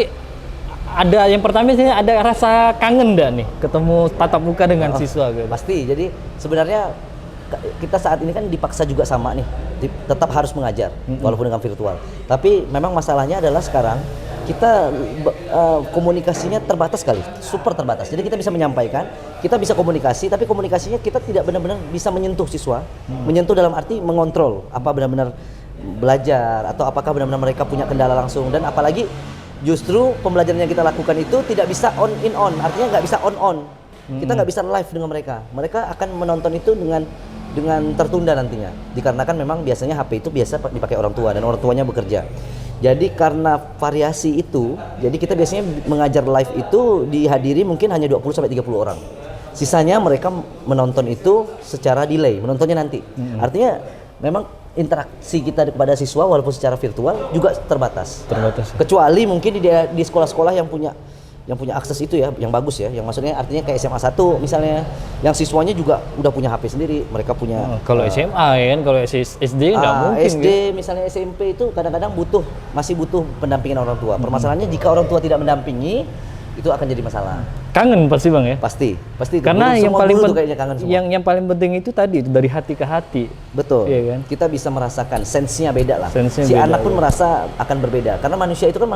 ada yang pertama sih, ada rasa kangen enggak nih ketemu tatap muka dengan siswa gitu? Pasti. Jadi sebenarnya kita saat ini kan dipaksa juga sama nih, tetap harus mengajar walaupun dengan virtual. Tapi memang masalahnya adalah sekarang kita komunikasinya terbatas sekali, super terbatas. Jadi kita bisa menyampaikan, kita bisa komunikasi, tapi komunikasinya kita tidak benar-benar bisa menyentuh siswa. Menyentuh dalam arti mengontrol apa benar-benar belajar atau apakah benar-benar mereka punya kendala langsung. Dan apalagi justru pembelajaran yang kita lakukan itu tidak bisa on, artinya nggak bisa on. Kita nggak bisa live dengan mereka. Mereka akan menonton itu dengan dengan tertunda nantinya. Dikarenakan memang biasanya HP itu biasa dipakai orang tua dan orang tuanya bekerja. Jadi karena variasi itu, jadi kita biasanya mengajar live itu dihadiri mungkin hanya 20 sampai 30 orang. Sisanya mereka menonton itu secara delay, menontonnya nanti. Artinya memang interaksi kita kepada siswa walaupun secara virtual juga terbatas. Terbatas. Kecuali mungkin di sekolah-sekolah yang punya akses itu ya, yang bagus ya, yang maksudnya artinya kayak SMA 1 misalnya, yang siswanya juga udah punya HP sendiri, mereka punya Kalau SMA ya kan, kalau SD nggak mungkin. SD misalnya SMP itu kadang-kadang masih butuh pendampingan orang tua. Permasalahannya jika orang tua tidak mendampingi, itu akan jadi masalah. Kangen pasti Bang ya? Pasti itu. Karena yang paling kayaknya kangen semua. yang paling penting itu tadi, itu dari hati ke hati. Betul. Iya kan? Kita bisa merasakan sense-nya beda lah. Sense-nya si beda, anak pun ya. merasa akan berbeda karena manusia itu kan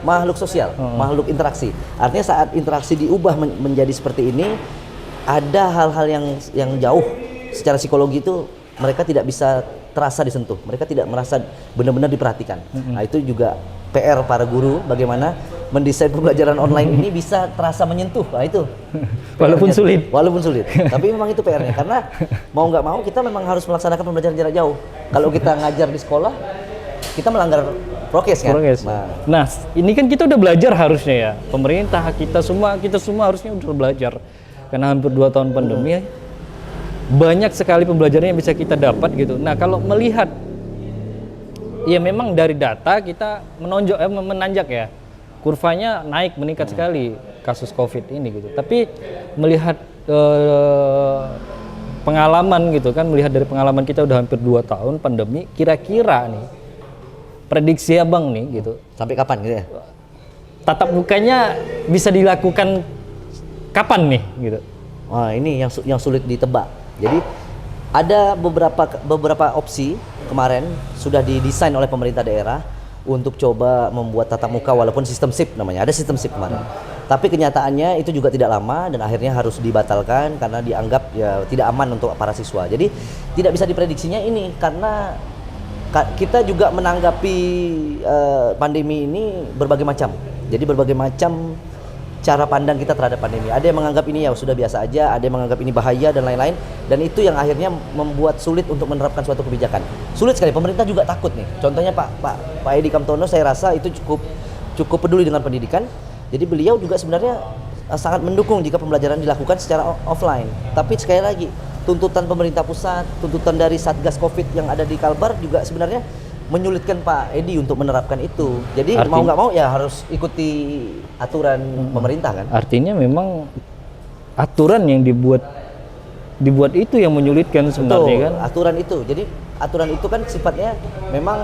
makhluk sosial, makhluk interaksi. Artinya saat interaksi diubah menjadi seperti ini, ada hal-hal yang jauh secara psikologi itu mereka tidak bisa terasa disentuh. Mereka tidak merasa benar-benar diperhatikan. Nah, itu juga PR para guru bagaimana mendesain pembelajaran online ini bisa terasa menyentuh. Nah, itu. Walaupun sulit. Walaupun sulit. Tapi memang itu PR-nya karena mau nggak mau kita memang harus melaksanakan pembelajaran jarak jauh. Kalau kita ngajar di sekolah, kita melanggar prokes kan. Nah, ini kan kita udah belajar harusnya ya. Pemerintah, kita semua harusnya udah belajar. Karena hampir 2 tahun pandemi, banyak sekali pembelajaran yang bisa kita dapat gitu. Nah, kalau melihat, ya memang dari data kita menanjak ya. Kurvanya naik, meningkat sekali kasus COVID ini gitu. Tapi melihat pengalaman gitu kan, melihat dari pengalaman kita udah hampir 2 tahun pandemi, kira-kira nih, prediksi Abang nih gitu. Sampai kapan gitu ya? Tatap mukanya bisa dilakukan kapan nih gitu? Wah, ini yang sulit ditebak. Jadi ada beberapa opsi kemarin sudah didesain oleh pemerintah daerah untuk coba membuat tatap muka walaupun sistem SIP namanya. Ada sistem SIP kemarin. Tapi kenyataannya itu juga tidak lama dan akhirnya harus dibatalkan karena dianggap ya tidak aman untuk para siswa. Jadi tidak bisa diprediksinya ini karena kita juga menanggapi pandemi ini berbagai macam. Jadi berbagai macam cara pandang kita terhadap pandemi. Ada yang menganggap ini ya sudah biasa aja, ada yang menganggap ini bahaya dan lain-lain. Dan itu yang akhirnya membuat sulit untuk menerapkan suatu kebijakan. Sulit sekali. Pemerintah juga takut nih. Contohnya Pak Edi Kamtono, saya rasa itu cukup peduli dengan pendidikan. Jadi beliau juga sebenarnya sangat mendukung jika pembelajaran dilakukan secara offline. Tapi sekali lagi, tuntutan pemerintah pusat, tuntutan dari Satgas Covid yang ada di Kalbar juga sebenarnya menyulitkan Pak Edi untuk menerapkan itu. Jadi mau nggak mau ya harus ikuti aturan pemerintah kan. Artinya memang aturan yang dibuat itu yang menyulitkan sebenarnya. Betul, kan. Aturan itu. Jadi aturan itu kan sifatnya memang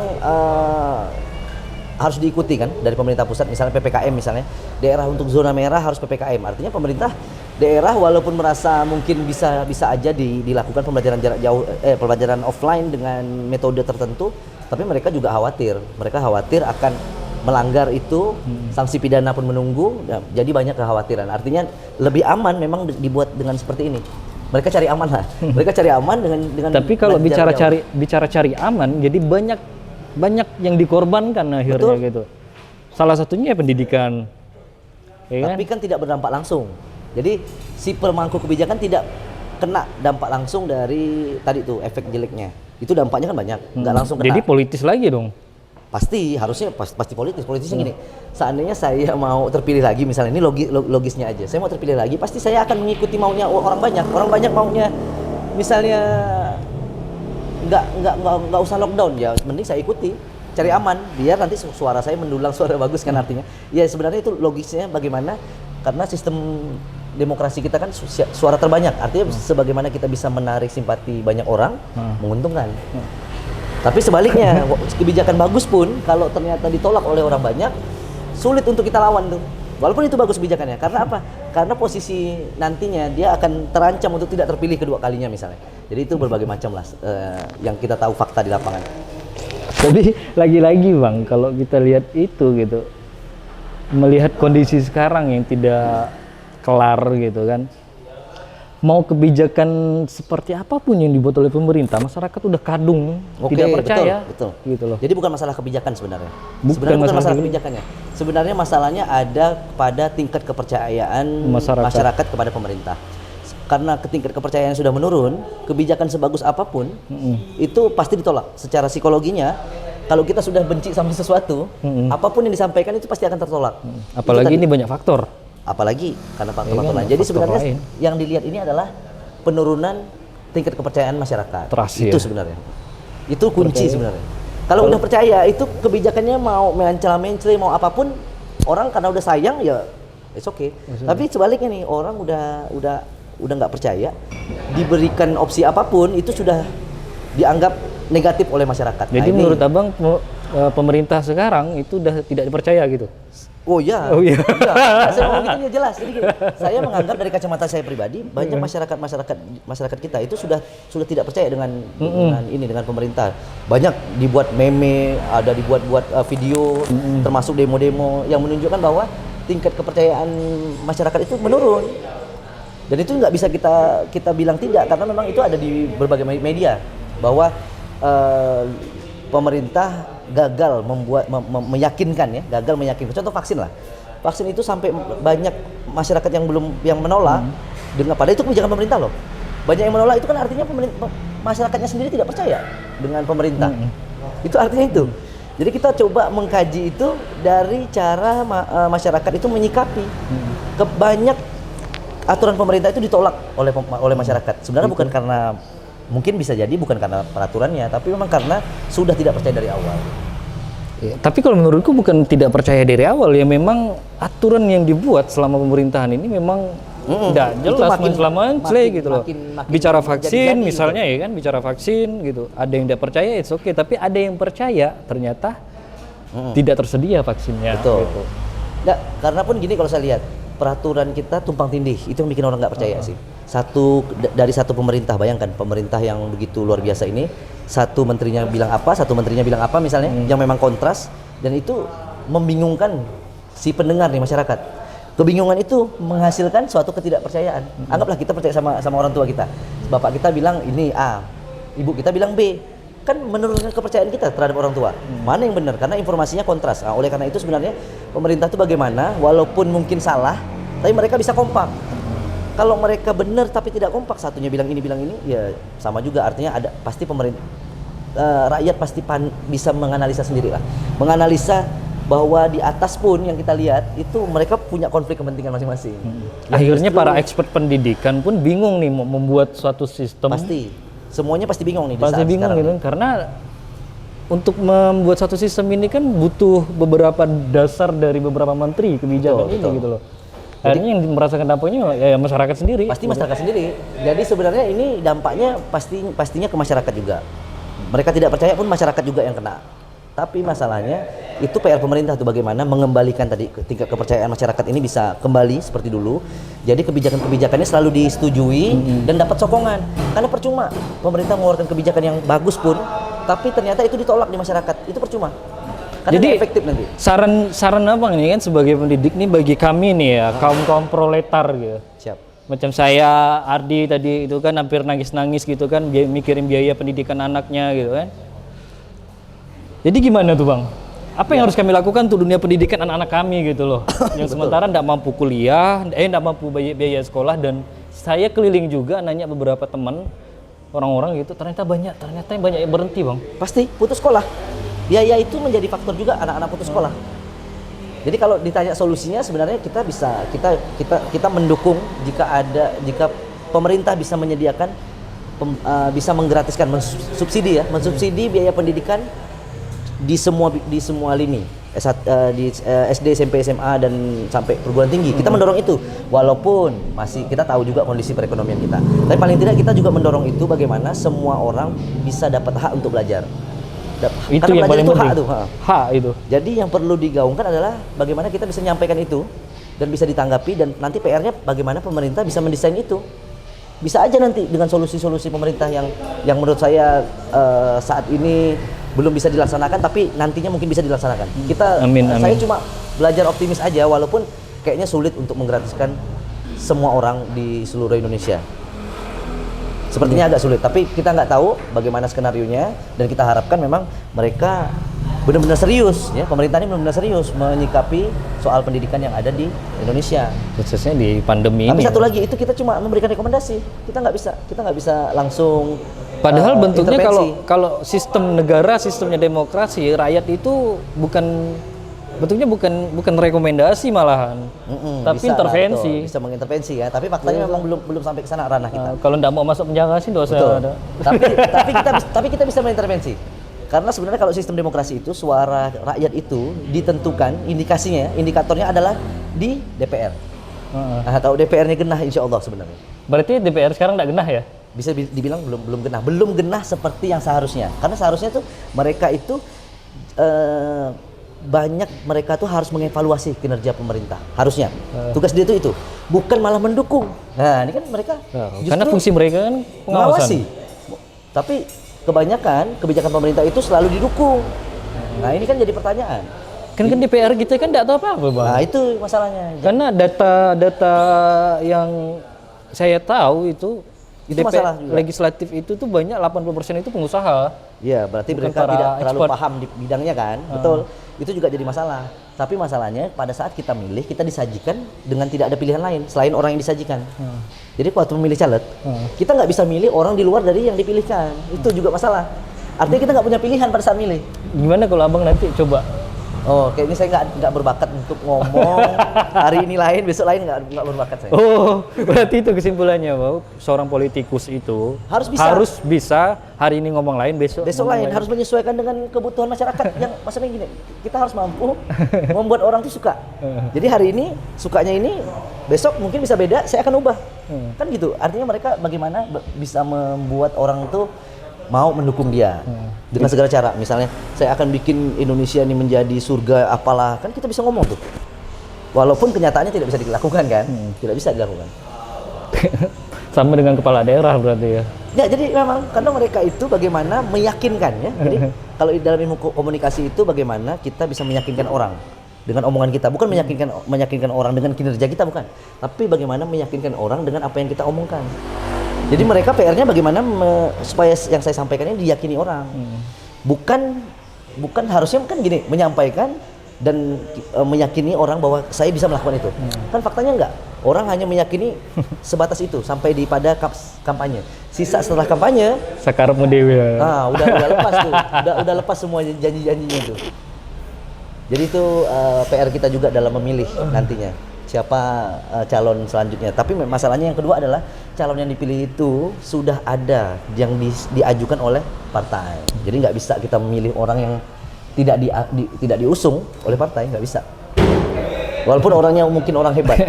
harus diikuti kan dari pemerintah pusat, misalnya PPKM misalnya. Daerah untuk zona merah harus PPKM. Artinya pemerintah daerah walaupun merasa mungkin bisa aja dilakukan pembelajaran jarak jauh pembelajaran offline dengan metode tertentu, tapi mereka juga khawatir. Mereka khawatir akan melanggar itu, sanksi pidana pun menunggu. Ya, jadi banyak kekhawatiran. Artinya lebih aman memang dibuat dengan seperti ini. Mereka cari aman lah. Mereka cari aman dengan Tapi kalau bicara cari aman, jadi banyak yang dikorbankan akhirnya. Betul. Gitu. Salah satunya pendidikan. Ya tapi kan tidak berdampak langsung. Jadi si pemangku kebijakan tidak kena dampak langsung dari tadi tuh efek jeleknya. Itu dampaknya kan banyak, nggak langsung kena. Jadi politis lagi dong. Pasti, harusnya pasti politis. Politisnya gini, seandainya saya mau terpilih lagi, misalnya ini logisnya aja. Saya mau terpilih lagi, pasti saya akan mengikuti maunya orang banyak. Orang banyak maunya misalnya nggak usah lockdown ya, mending saya ikuti. Cari aman, biar nanti suara saya mendulang suara bagus kan artinya. Ya sebenarnya itu logisnya bagaimana, karena sistem demokrasi kita kan suara terbanyak. Artinya sebagaimana kita bisa menarik simpati banyak orang, menguntungkan. Tapi sebaliknya, kebijakan bagus pun kalau ternyata ditolak oleh orang banyak, sulit untuk kita lawan tuh. Walaupun itu bagus kebijakannya. Karena apa? Karena posisi nantinya dia akan terancam untuk tidak terpilih kedua kalinya misalnya. Jadi itu berbagai macam lah yang kita tahu fakta di lapangan. Tapi lagi-lagi Bang, kalau kita lihat itu gitu, melihat kondisi sekarang yang tidak kelar gitu kan, mau kebijakan seperti apapun yang dibuat oleh pemerintah, masyarakat udah kadung, tidak percaya. Betul. Gitu loh. Jadi bukan masalah kebijakan sebenarnya. Bukan masalah kebijakannya. Sebenarnya masalahnya ada pada tingkat kepercayaan masyarakat kepada pemerintah. karena tingkat kepercayaan sudah menurun, kebijakan sebagus apapun itu pasti ditolak secara psikologinya. Kalau kita sudah benci sama sesuatu, apapun yang disampaikan itu pasti akan tertolak. Apalagi ini banyak faktor. Apalagi karena faktor-faktor lain. Jadi sebenarnya yang dilihat ini adalah penurunan tingkat kepercayaan masyarakat. Trust, itu sebenarnya. Itu kunci sebenarnya. Kalau udah percaya, itu kebijakannya mau mencela-mencela mau apapun, orang karena udah sayang ya it's okay. Tapi sebaliknya nih, orang udah nggak percaya, diberikan opsi apapun itu sudah dianggap negatif oleh masyarakat. Jadi menurut Abang pemerintah sekarang itu udah tidak dipercaya gitu? Oh iya. Iya. Saya ngomong gitu ya jelas. Jadi gini, saya menganggap dari kacamata saya pribadi, banyak masyarakat kita itu sudah tidak percaya dengan dengan pemerintah. Banyak dibuat meme, ada dibuat video, termasuk demo-demo yang menunjukkan bahwa tingkat kepercayaan masyarakat itu menurun. Dan itu nggak bisa kita bilang tidak, karena memang itu ada di berbagai media bahwa pemerintah gagal meyakinkan. Contoh vaksin lah. Vaksin itu sampai banyak masyarakat yang menolak dengan padahal itu kebijakan pemerintah loh. Banyak yang menolak itu kan artinya masyarakatnya sendiri tidak percaya dengan pemerintah. Itu artinya itu. Jadi kita coba mengkaji itu dari cara masyarakat itu menyikapi. Banyak aturan pemerintah itu ditolak oleh masyarakat. Sebenarnya bukan karena, mungkin bisa jadi bukan karena peraturannya, tapi memang karena sudah tidak percaya dari awal. Ya, tapi kalau menurutku bukan tidak percaya dari awal, ya memang aturan yang dibuat selama pemerintahan ini memang tidak jelas, makin gitu loh. Bicara vaksin misalnya gitu. Ya kan, bicara vaksin gitu. Ada yang tidak percaya, it's okay. Tapi ada yang percaya, ternyata tidak tersedia vaksinnya. Betul. Gitu. Nggak, karena pun gini kalau saya lihat, peraturan kita tumpang tindih, itu yang bikin orang nggak percaya sih. Dari satu pemerintah, bayangkan pemerintah yang begitu luar biasa ini, satu menterinya bilang apa misalnya, yang memang kontras, dan itu membingungkan si pendengar nih, masyarakat. Kebingungan itu menghasilkan suatu ketidakpercayaan. Anggaplah kita percaya sama orang tua kita. Bapak kita bilang ini A, ibu kita bilang B. Kan menurunkan kepercayaan kita terhadap orang tua. Mana yang benar? Karena informasinya kontras. Nah, oleh karena itu sebenarnya pemerintah itu bagaimana, walaupun mungkin salah, tapi mereka bisa kompak. Kalau mereka benar tapi tidak kompak, satunya bilang ini, ya sama juga. Artinya ada pasti pemerintah, rakyat pasti bisa menganalisa sendiri lah. Menganalisa bahwa di atas pun yang kita lihat itu mereka punya konflik kepentingan masing-masing. Akhirnya para expert pendidikan pun bingung nih mau membuat suatu sistem. Pasti. Semuanya pasti bingung nih. Pasti bingung gitu, karena untuk membuat satu sistem ini kan butuh beberapa dasar dari beberapa menteri kebijakan ini gitu loh. Akhirnya yang merasakan dampaknya ya masyarakat sendiri. Pasti masyarakat sendiri. Jadi sebenarnya ini dampaknya pastinya ke masyarakat juga. Mereka tidak percaya pun masyarakat juga yang kena. Tapi masalahnya itu PR pemerintah tuh, bagaimana mengembalikan tadi tingkat kepercayaan masyarakat ini bisa kembali seperti dulu. Jadi kebijakan-kebijakannya selalu disetujui dan dapat sokongan. Karena percuma pemerintah mengeluarkan kebijakan yang bagus pun, tapi ternyata itu ditolak di masyarakat. Itu percuma. Karena jadi efektif nanti. Saran Abang nih kan sebagai pendidik nih, bagi kami nih ya, kaum proletar gitu. Siap. Macam saya, Ardi tadi itu kan hampir nangis-nangis gitu kan, mikirin biaya pendidikan anaknya gitu kan. Jadi gimana tuh Bang? Apa yang harus kami lakukan untuk dunia pendidikan anak-anak kami gitu loh, yang sementara tidak mampu kuliah, tidak mampu biaya sekolah, dan saya keliling juga nanya beberapa teman orang-orang gitu, ternyata yang banyak yang berhenti Bang. Pasti putus sekolah. Biaya itu menjadi faktor juga anak-anak putus sekolah. Jadi kalau ditanya solusinya, sebenarnya kita mendukung jika pemerintah bisa menyediakan, bisa menggratiskan, mensubsidi biaya pendidikan di semua lini, di SD, SMP, SMA dan sampai perguruan tinggi. Kita mendorong itu, walaupun masih kita tahu juga kondisi perekonomian kita. Tapi paling tidak kita juga mendorong itu, bagaimana semua orang bisa dapat hak untuk belajar. Itu karena yang paling penting. Hak itu. Jadi yang perlu digaungkan adalah bagaimana kita bisa menyampaikan itu dan bisa ditanggapi, dan nanti PR-nya bagaimana pemerintah bisa mendesain itu. Bisa aja nanti dengan solusi-solusi pemerintah yang menurut saya saat ini belum bisa dilaksanakan, tapi nantinya mungkin bisa dilaksanakan. Amin. Saya cuma belajar optimis aja, walaupun kayaknya sulit untuk menggratiskan semua orang di seluruh Indonesia. Sepertinya agak sulit, tapi kita nggak tahu bagaimana skenarionya, dan kita harapkan memang mereka benar-benar serius ya, pemerintah ini benar-benar serius menyikapi soal pendidikan yang ada di Indonesia. Khususnya di pandemi Tapi ini. satu lagi itu kita cuma memberikan rekomendasi. Kita nggak bisa langsung. Padahal bentuknya intervensi. kalau sistem negara, sistemnya demokrasi, rakyat itu bentuknya bukan rekomendasi malahan, tapi Bisa lah, intervensi. betul, bisa mengintervensi ya. Tapi faktanya memang belum sampai ke sana ranah kita. Kalau nggak mau masuk penjara sih dosa Betul. ada. Tapi kita bisa mengintervensi. Karena sebenarnya kalau sistem demokrasi itu suara rakyat itu ditentukan indikatornya adalah di DPR. Nah, kalau DPR-nya genah insya Allah sebenarnya. Berarti DPR sekarang nggak genah ya? Bisa dibilang belum genah seperti yang seharusnya. Karena seharusnya tuh mereka itu banyak mereka tuh harus mengevaluasi kinerja pemerintah. Harusnya. Tugas dia itu bukan malah mendukung. Nah, ini kan mereka Karena fungsi mereka kan pengawasan. Tapi kebanyakan kebijakan pemerintah itu selalu didukung. Nah, ini kan jadi pertanyaan. Kan DPR kita kan nggak tahu apa-apa, Bang. Nah, itu masalahnya. Karena data yang saya tahu itu masalah DPR juga. legislatif itu tuh banyak 80% itu pengusaha. Iya, berarti Bukan mereka para tidak terlalu expert. paham di bidangnya kan. Betul. Itu juga jadi masalah. Tapi masalahnya pada saat kita milih, kita disajikan dengan tidak ada pilihan lain selain orang yang disajikan. Jadi waktu memilih caleg, kita nggak bisa milih orang di luar dari yang dipilihkan. Itu juga masalah. Artinya kita nggak punya pilihan pada saat milih. Gimana kalau abang nanti coba? Oh, kayak ini saya nggak berbakat untuk ngomong. Hari ini lain, besok lain nggak berbakat saya. Oh, berarti itu kesimpulannya, bahwa seorang politikus itu Harus bisa. hari ini ngomong lain, besok Lain harus menyesuaikan dengan kebutuhan masyarakat. Yang maksudnya gini, kita harus mampu membuat orang tuh suka. Jadi hari ini sukanya ini, besok mungkin bisa beda, saya akan ubah. Kan gitu. Artinya mereka bagaimana bisa membuat orang tuh mau mendukung dia dengan segala cara. Misalnya saya akan bikin Indonesia ini menjadi surga apalah, kan kita bisa ngomong tuh. Walaupun kenyataannya tidak bisa dilakukan kan, tidak bisa dilakukan. Sama dengan kepala daerah berarti ya. Ya, jadi memang karena mereka itu bagaimana meyakinkan ya. Jadi kalau dalam ilmu komunikasi itu bagaimana kita bisa meyakinkan orang dengan omongan kita, bukan meyakinkan orang dengan kinerja kita, bukan. Tapi bagaimana meyakinkan orang dengan apa yang kita omongkan. Jadi mereka PR-nya bagaimana supaya yang saya sampaikan ini diyakini orang. Bukan harusnya kan gini, menyampaikan dan meyakini orang bahwa saya bisa melakukan itu. Kan faktanya enggak. Orang hanya meyakini sebatas itu sampai pada kampanye. Sisa setelah kampanye, Sakarepmu dewe. udah lepas tuh. Udah lepas semua janji-janjinya itu. Jadi itu PR kita juga dalam memilih nantinya siapa calon selanjutnya. Tapi masalahnya yang kedua adalah calon yang dipilih itu sudah ada yang diajukan oleh partai. Jadi nggak bisa kita memilih orang yang tidak diusung oleh partai, nggak bisa. Walaupun orangnya mungkin orang hebat.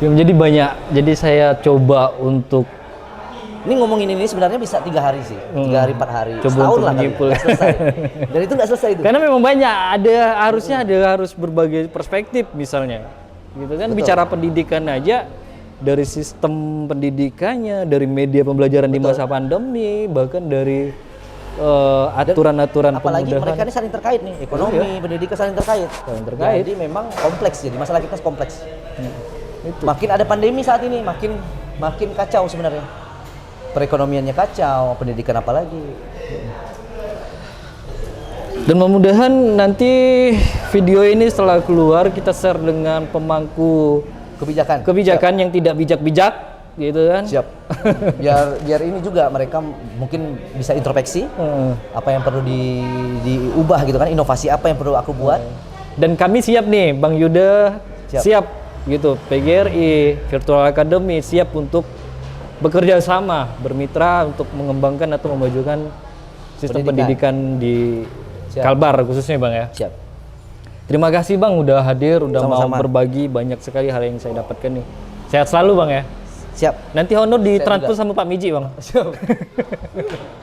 Jadi banyak. Jadi saya coba untuk Ini ngomongin ini sebenarnya bisa 3 hari sih, 3 hari 4 hari, Coba setahun untuk lah kali, menyimpul. nggak selesai. Dan itu nggak selesai itu. karena memang banyak, harus berbagai perspektif misalnya. Gitu kan. Betul. Bicara pendidikan aja, dari sistem pendidikannya, dari media pembelajaran di masa pandemi, bahkan dari aturan-aturan Apalagi pemudahan. mereka ini saling terkait nih, ekonomi, pendidikan saling terkait. Jadi memang kompleks, jadi masalah kita kompleks. Itu. Makin ada pandemi saat ini, makin kacau sebenarnya. Perekonomiannya kacau, pendidikan apalagi. Dan mudah-mudahan nanti video ini setelah keluar kita share dengan pemangku kebijakan yang tidak bijak-bijak, gitu kan? Siap. Biar ini juga mereka mungkin bisa introspeksi apa yang perlu diubah gitu kan, inovasi apa yang perlu aku buat. Dan kami siap nih, Bang Yuda siap gitu, PGRI Virtual Academy siap untuk bekerja sama, bermitra untuk mengembangkan atau memajukan sistem pendidikan di Kalbar khususnya, Bang ya. Siap. Terima kasih, Bang, udah hadir, udah Sama-sama. mau berbagi banyak sekali hal yang saya dapatkan nih. Sehat selalu, Bang ya. Siap. Nanti honor Saya ditransfer sama Pak Miji, Bang. Siap.